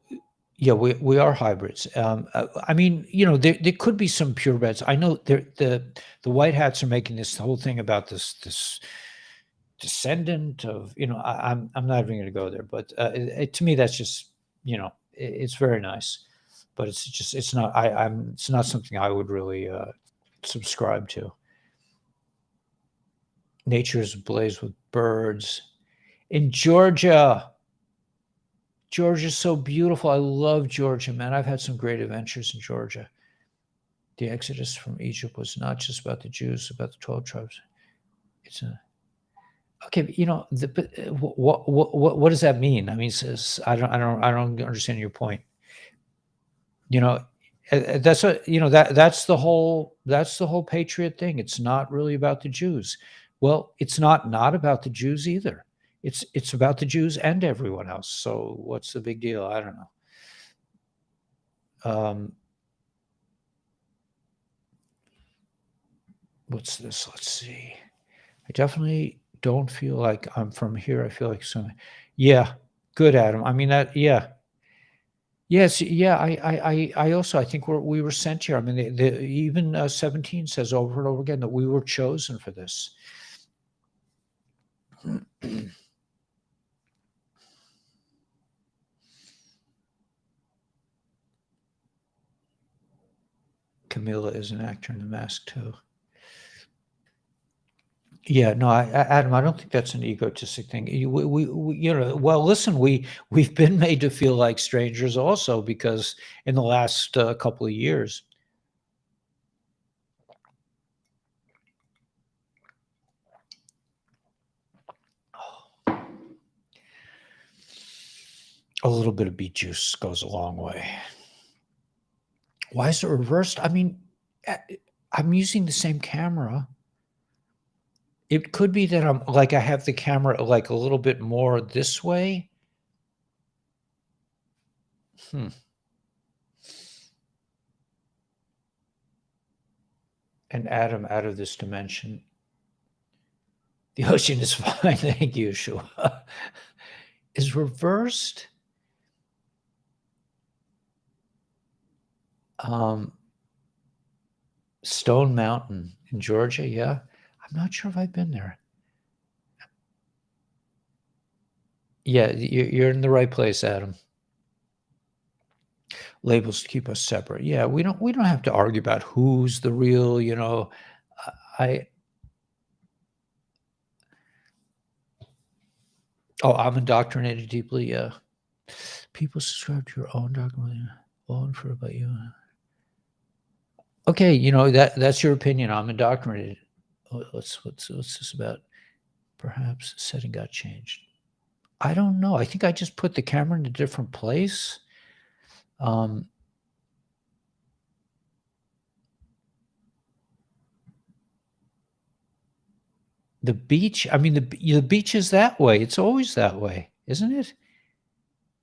yeah, we are hybrids. I mean, there could be some purebreds. I know the white hats are making this whole thing about this descendant of, I'm not even going to go there, but to me that's just, it's very nice, but it's not it's not something I would really subscribe to. Nature is ablaze with birds in Georgia. Georgia's so beautiful. I love Georgia, man. I've had some great adventures in Georgia. The exodus from Egypt was not just about the Jews, about the 12 tribes. It's okay. But what does that mean? I mean, I don't understand your point. That's that's the whole patriot thing. It's not really about the Jews. Well, it's not about the Jews either. It's about the Jews and everyone else. So what's the big deal? I don't know. What's this? Let's see. I definitely don't feel like I'm from here. I feel like yeah, good, Adam. I mean yeah. Yes, yeah. I also, I think we were sent here. I mean, even 17 says over and over again that we were chosen for this. Camilla is an actor in The Mask too. Yeah, no, Adam, I don't think that's an egotistic thing. Well, listen, we've been made to feel like strangers also, because in the last couple of years. A little bit of beet juice goes a long way. Why is it reversed? I mean, I'm using the same camera. It could be that I have the camera like a little bit more this way. And Adam, out of this dimension. The ocean is fine. Thank you, Shua. Is reversed. Stone Mountain in Georgia. Yeah. I'm not sure if I've been there. Yeah, you're in the right place, Adam. Labels to keep us separate. Yeah, we don't have to argue about who's the real, I'm indoctrinated deeply. Yeah. People subscribe to your own document. All for about you. Okay, that's your opinion. I'm indoctrinated. What's this about? Perhaps the setting got changed. I don't know. I think I just put the camera in a different place. The beach, I mean, the beach is that way. It's always that way, isn't it?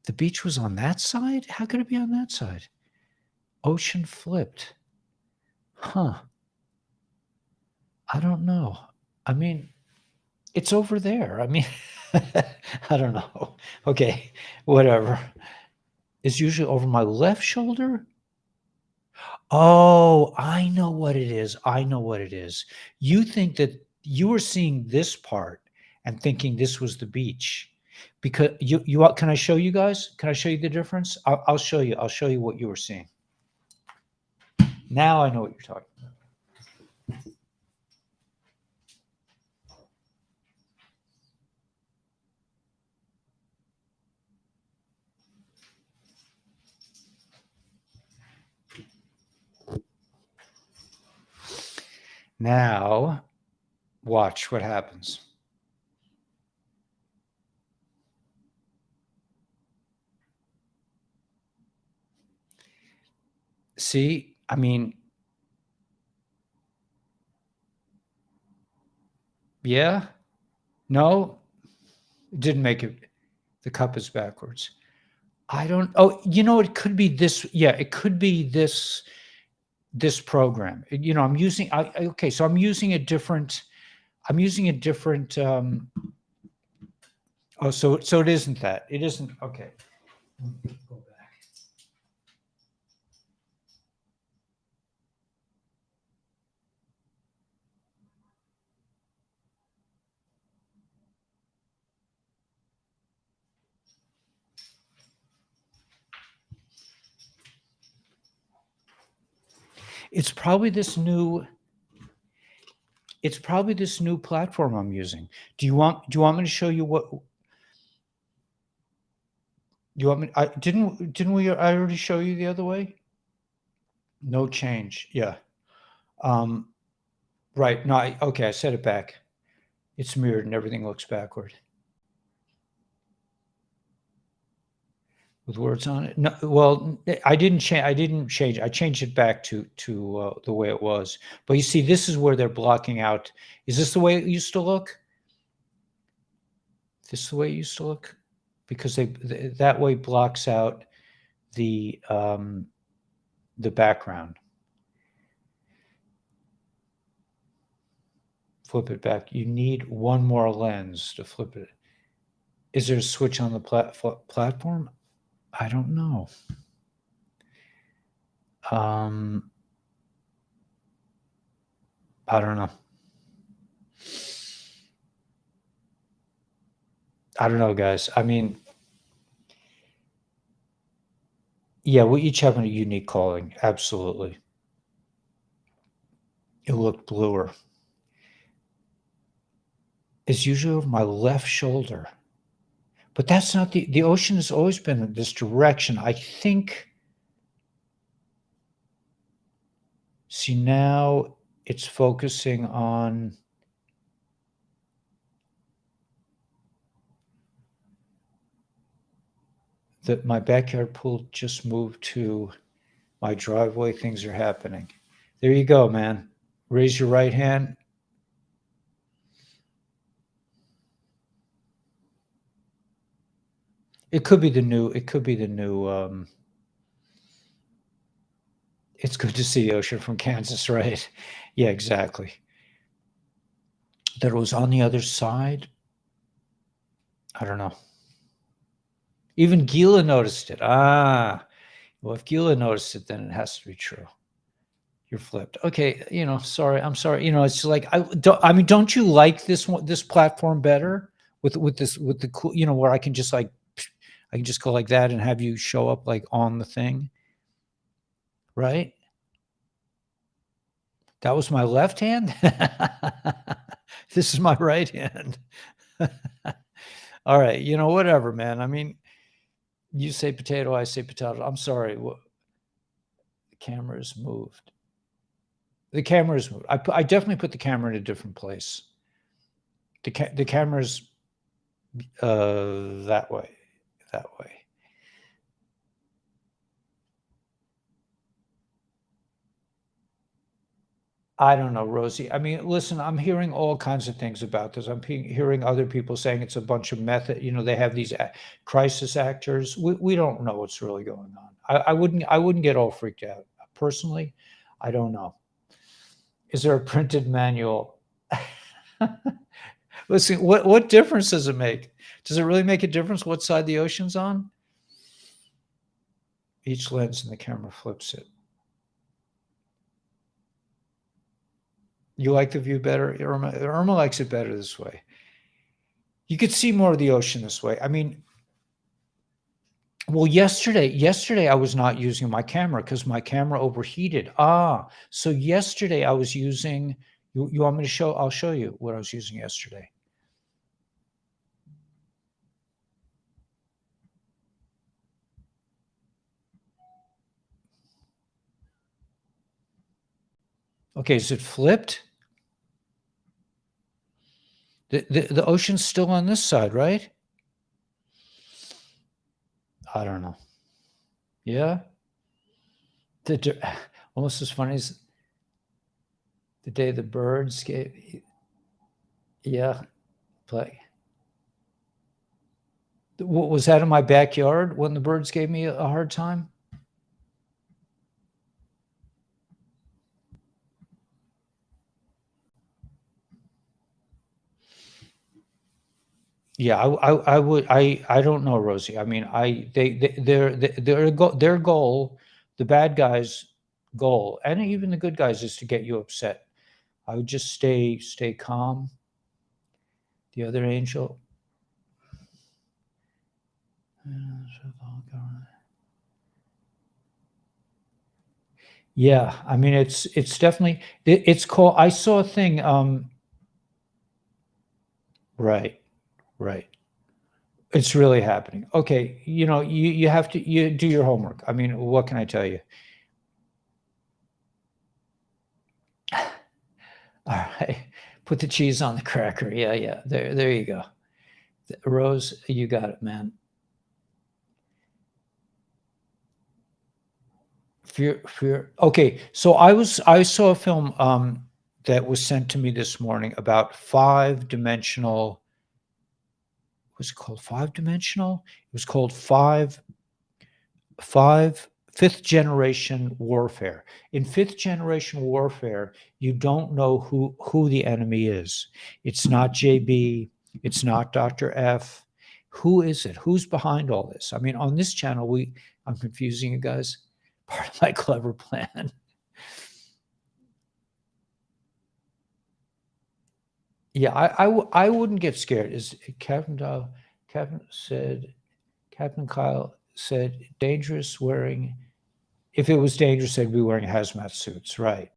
The beach was on that side? How could it be on that side? Ocean flipped. Huh. I don't know. I mean, it's over there. I mean, I don't know. Okay, whatever. It's usually over my left shoulder. Oh, I know what it is. I know what it is. You think that you were seeing this part and thinking this was the beach, because can I show you guys? Can I show you the difference? I'll show you. I'll show you what you were seeing. Now I know what you're talking about. Now, watch what happens. See, I mean, yeah, no, it didn't make it. The cup is backwards. I don't, it could be this. Yeah, it could be this program. I'm using, okay, so I'm using a different, I'm using a different. Oh, so it isn't that. It isn't. Okay. Go back. It's probably this new. It's probably this new platform I'm using. Do you want me to show you what? Do you want me? Didn't we? I already show you the other way. No change. Yeah. Right. No. Okay. I set it back. It's mirrored and everything looks backward with words on it. No. Well, I didn't change. I changed it back to the way it was. But you see, this is where they're blocking out. Is this the way it used to look? This is the way it used to look, because that way blocks out the background. Flip it back. You need one more lens to flip it. Is there a switch on the platform? I don't know. I don't know. I don't know, guys. I mean, yeah, we each have a unique calling. Absolutely. It looked bluer. It's usually over my left shoulder. But that's not the ocean has always been in this direction. I think. See, now it's focusing on that my backyard pool just moved to my driveway. Things are happening. There you go, man. Raise your right hand. It could be the new. It's good to see Ocean from Kansas, right? Yeah, exactly. That it was on the other side. I don't know. Even Gila noticed it. Ah, well, if Gila noticed it, then it has to be true. You're flipped. Okay, sorry. I'm sorry. It's like I mean, don't you like this platform better with the cool, where I can just go like that and have you show up like on the thing, right? That was my left hand. This is my right hand. All right, whatever, man. I mean, you say potato, I say potato. I'm sorry. The camera is moved. The camera is moved. I definitely put the camera in a different place. The camera's that way. I don't know, Rosie. I mean, listen, I'm hearing all kinds of things about this. I'm hearing other people saying it's a bunch of method. They have these crisis actors. We don't know what's really going on. I wouldn't get all freaked out. Personally, I don't know. Is there a printed manual? Listen, what difference does it make? Does it really make a difference what side the ocean's on? Each lens in the camera flips it. You like the view better? Irma likes it better this way. You could see more of the ocean this way. I mean, well, yesterday I was not using my camera because my camera overheated. So yesterday I was using, you want me to show? I'll show you what I was using yesterday. Okay, is it flipped? The ocean's still on this side, right? I don't know. Yeah. Almost as funny as the day the birds gave. Yeah. Play. What was that in my backyard when the birds gave me a hard time? Yeah, I would I don't know, Rosie. I mean, their goal, the bad guys' goal, and even the good guys, is to get you upset. I would just stay calm. The other angel. Yeah, I mean it's definitely it's called. I saw a thing. Right, right. It's really happening. Okay, you have to you do your homework. I mean, what can I tell you? All right, put the cheese on the cracker. Yeah, yeah. There you go. Rose, you got it, man. Fear. Okay, so I saw a film that was sent to me this morning about five-dimensional. Was it called five dimensional? It was called fifth generation warfare. In fifth generation warfare, you don't know who the enemy is. It's not JB, it's not Dr. F. Who is it? Who's behind all this? I mean, on this channel, I'm confusing you guys. Part of my clever plan. Yeah, I wouldn't get scared. Is Captain Dial? Captain Kyle said dangerous wearing. If it was dangerous, they'd be wearing hazmat suits, right?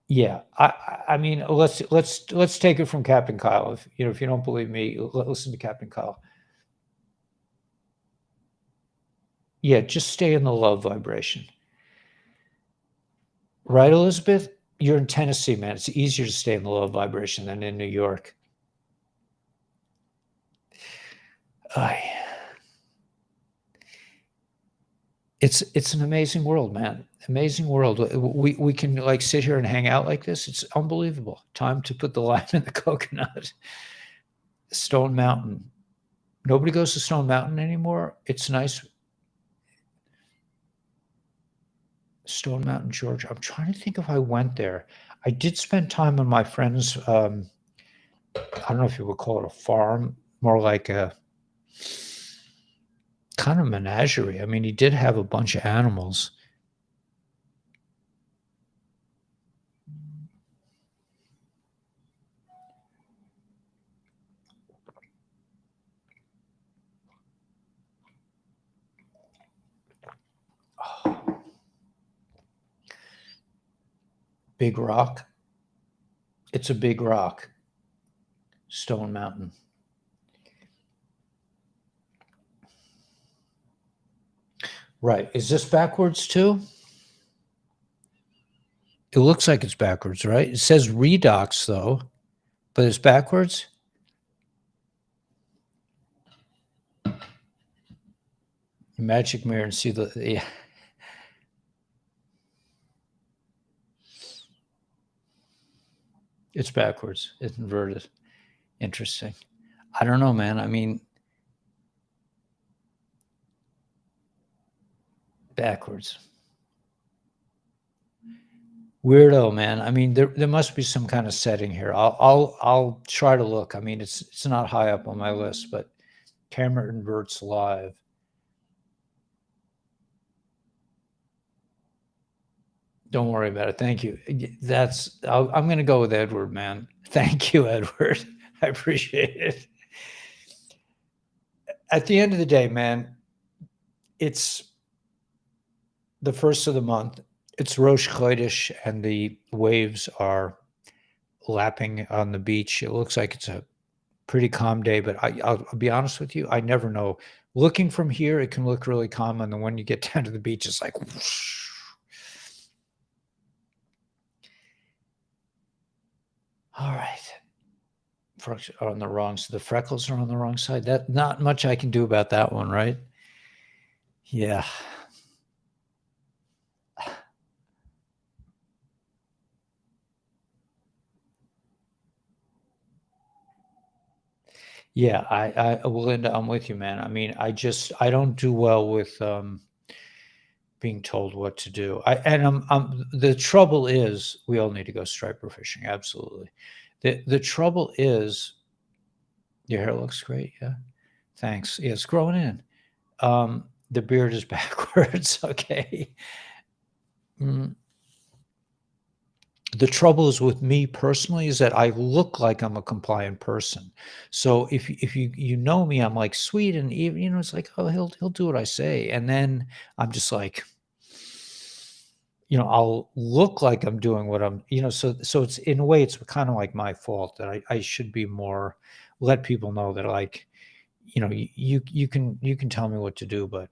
Yeah, I mean, let's take it from Captain Kyle. If you don't believe me, listen to Captain Kyle. Yeah, just stay in the love vibration, right, Elizabeth? You're in Tennessee, man. It's easier to stay in the love vibration than in New York. It's an amazing world, man. Amazing world. We can like sit here and hang out like this. It's unbelievable. Time to put the lime in the coconut. Stone Mountain. Nobody goes to Stone Mountain anymore. It's nice. Stone Mountain, Georgia. I'm trying to think if I went there. I did spend time on my friend's. I don't know if you would call it a farm, more like a kind of menagerie. I mean, he did have a bunch of animals. Big rock. It's a big rock. Stone Mountain. Right. Is this backwards too? It looks like it's backwards, right? It says redox though, but it's backwards. Magic mirror and see the yeah. It's backwards. It's inverted. Interesting. I don't know, man. I mean, backwards. Weirdo, man. I mean, there must be some kind of setting here. I'll try to look. I mean, it's not high up on my list, but camera inverts live. Don't worry about it. Thank you. I'm going to go with Edward, man. Thank you, Edward. I appreciate it. At the end of the day, man, it's the first of the month. It's Rosh Chodesh, and the waves are lapping on the beach. It looks like it's a pretty calm day, but I'll be honest with you, I never know. Looking from here, it can look really calm, and then when you get down to the beach, it's like whoosh. All right. Are on the wrong side. The freckles are on the wrong side. That not much I can do about that one, right? Yeah. Yeah, well, Linda, I'm with you, man. I mean, I don't do well with being told what to do. The trouble is we all need to go striper fishing. Absolutely. The trouble is Your hair looks great. Yeah. Thanks. Yeah, it's growing in. The beard is backwards. Okay. Mm. The trouble is with me personally is that I look like I'm a compliant person. So if you know me, I'm like sweet and even it's like, oh, he'll do what I say, and then I'm just like, I'll look like I'm doing what I'm, so it's in a way it's kind of like my fault that I should be more, let people know that, like, you can tell me what to do, but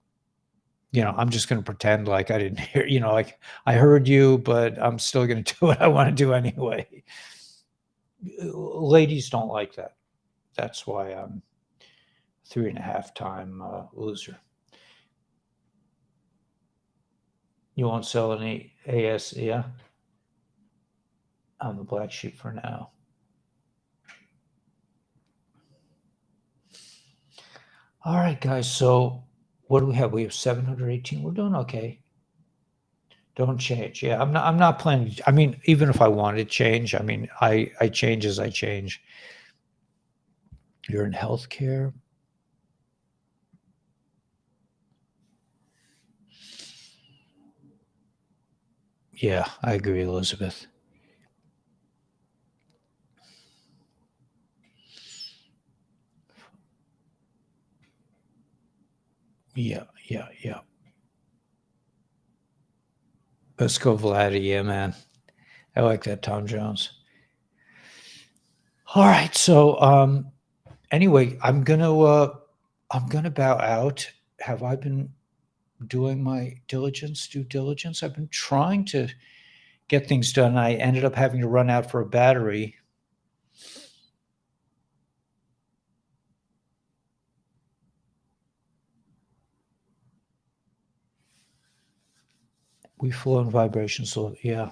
I'm just going to pretend like I didn't hear, like I heard you, but I'm still going to do what I want to do anyway. Ladies don't like that. That's why I'm 3.5-time loser. You won't sell any ASEA? I'm the black sheep for now. All right, guys. So what do we have? We have 718. We're doing okay. Don't change. Yeah, I'm not planning. I mean, even if I wanted to change, I mean, I change as I change. You're in healthcare. Yeah, I agree, Elizabeth. Yeah. Let's go, Vladdy. Yeah, man. I like that, Tom Jones. All right. So anyway, I'm gonna bow out. Have I been doing my due diligence? I've been trying to get things done. I ended up having to run out for a battery. We flow in vibrations, so yeah.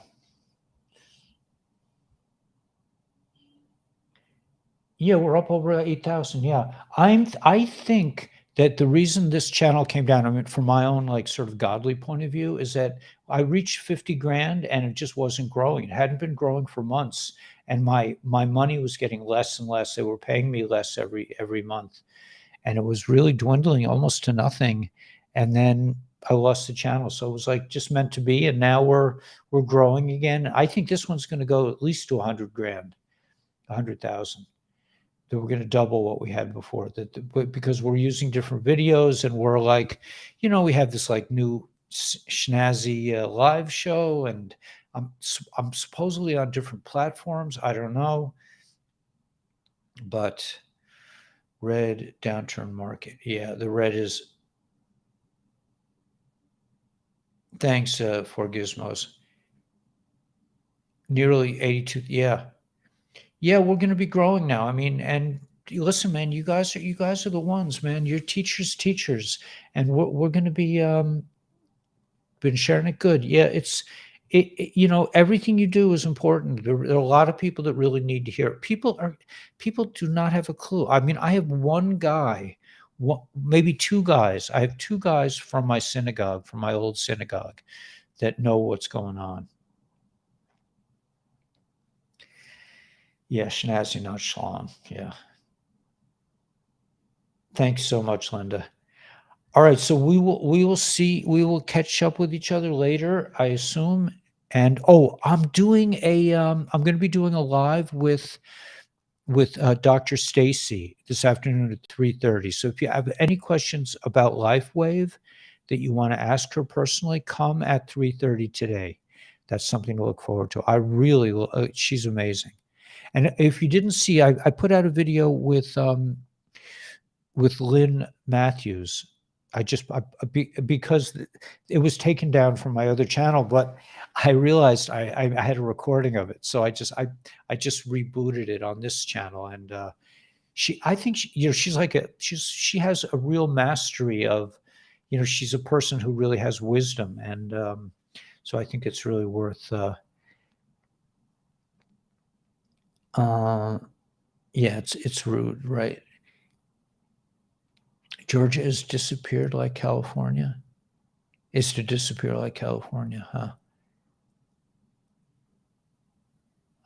Yeah, we're up over 8,000. Yeah. I think that the reason this channel came down, I mean, from my own like sort of godly point of view, is that I reached 50 grand and it just wasn't growing. It hadn't been growing for months. And my money was getting less and less. They were paying me less every month. And it was really dwindling almost to nothing. And then I lost the channel. So it was like just meant to be. And now we're growing again. I think this one's going to go at least to 100 grand, 100,000. That we're going to double what we had before, because we're using different videos, and we're like, we have this like new snazzy live show, and I'm supposedly on different platforms. I don't know, but red downturn market. Yeah, the red is. Thanks for gizmos. Nearly 82. Yeah. Yeah, we're going to be growing now. I mean, and listen, man, you guys are the ones, man. You're teachers, and we're going to be been sharing it good. Yeah, everything you do is important. There are a lot of people that really need to hear it. People do not have a clue. I mean, I have one guy, maybe two guys. I have two guys from my synagogue, from my old synagogue, that know what's going on. Yeah, snazzy, not schlong. Yeah. Thanks so much, Linda. All right, so we will catch up with each other later, I assume. And I'm going to be doing a live with Dr. Stacy this afternoon at 3:30. So if you have any questions about LifeWave that you want to ask her personally, come at 3:30 today. That's something to look forward to. I really, she's amazing. And if you didn't see, I put out a video with Lynn Matthews. Because it was taken down from my other channel, but I realized I had a recording of it, so I just rebooted it on this channel, and I think she has a real mastery of, she's a person who really has wisdom, and so I think it's really worth. Yeah, it's rude, right? Georgia has disappeared like California. Is to disappear like California, huh?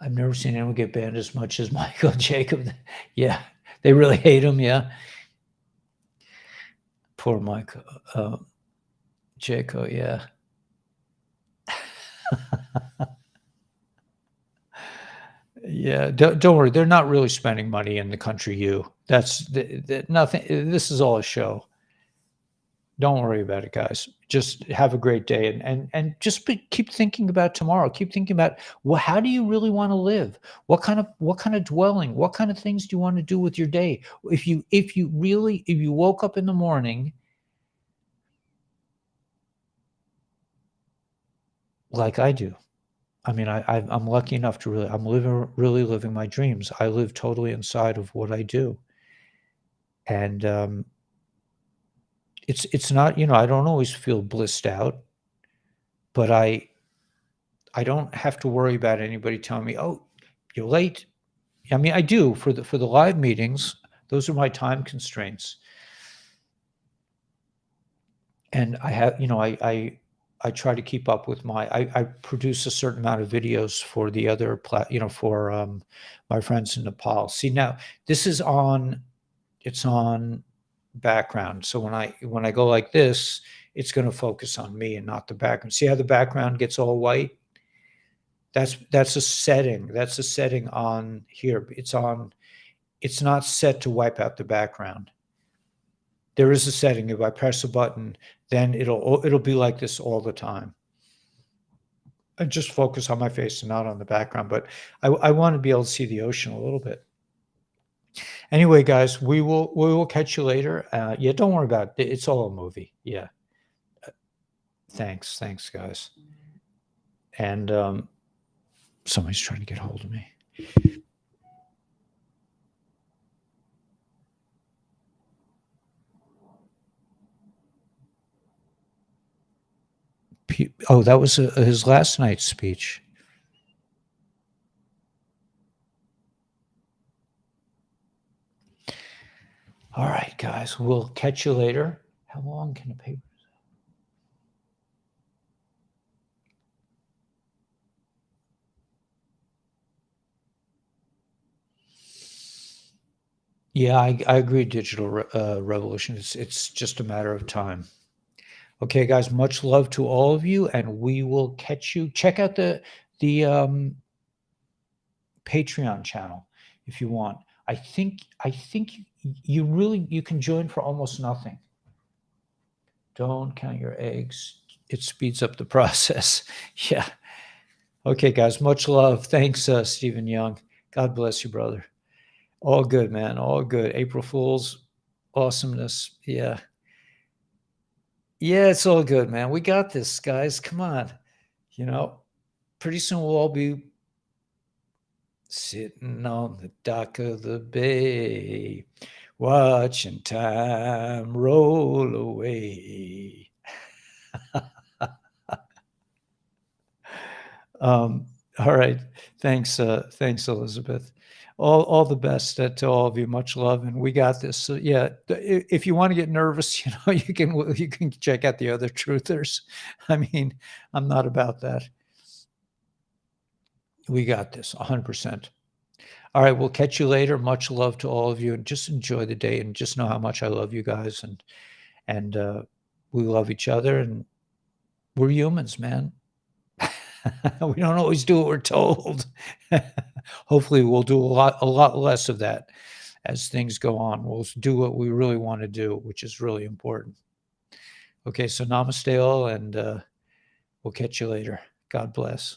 I've never seen anyone get banned as much as Michael Jacob. Yeah, They really hate him, yeah. Poor Mike, Jaco, yeah. Yeah, don't worry. They're not really spending money in the country U. That's nothing. This is all a show. Don't worry about it, guys. Just have a great day, and just keep thinking about tomorrow. Keep thinking about, well, how do you really want to live? What kind of dwelling? What kind of things do you want to do with your day? If you woke up in the morning like I do. I mean, I'm lucky enough to I'm really living my dreams. I live totally inside of what I do, and it's not, I don't always feel blissed out, but I don't have to worry about anybody telling me, "Oh, you're late." I mean, I do for the live meetings. Those are my time constraints, and I have, I try to keep up with I produce a certain amount of videos for the other for my friends in Nepal. See, now this is it's on background. So when I go like this, it's going to focus on me and not the background. See how the background gets all white? That's a setting. That's a setting on here. It's not set to wipe out the background. There is a setting. If I press a button, then it'll be like this all the time. I just focus on my face and not on the background. But I want to be able to see the ocean a little bit. Anyway, guys, we will catch you later. Yeah, don't worry about it. It's all a movie. Yeah. Thanks, guys. And somebody's trying to get a hold of me. Oh, that was his last night's speech. All right, guys, we'll catch you later. How long can a paper? Yeah, I agree. Digital revolution. It's just a matter of time. Okay, guys, much love to all of you, and we will catch you. Check out the Patreon channel if you want. I think you can join for almost nothing. Don't count your eggs. It speeds up the process. Yeah. Okay, guys, much love. Thanks, Stephen Young. God bless you, brother. All good, man. All good. April Fools, awesomeness. Yeah. Yeah, it's all good, man. We got this, guys. Come on. Pretty soon we'll all be sitting on the dock of the bay, watching time roll away. All right. Thanks, Elizabeth. All the best to all of you. Much love, and we got this. So yeah, if you want to get nervous, you can check out the other truthers. I mean, I'm not about that. We got this 100%. All right, we'll catch you later. Much love to all of you, and just enjoy the day, and just know how much I love you guys, and we love each other, and we're humans, man. We don't always do what we're told. Hopefully, we'll do a lot less of that as things go on. We'll do what we really want to do, which is really important. Okay, so namaste all, and we'll catch you later. God bless.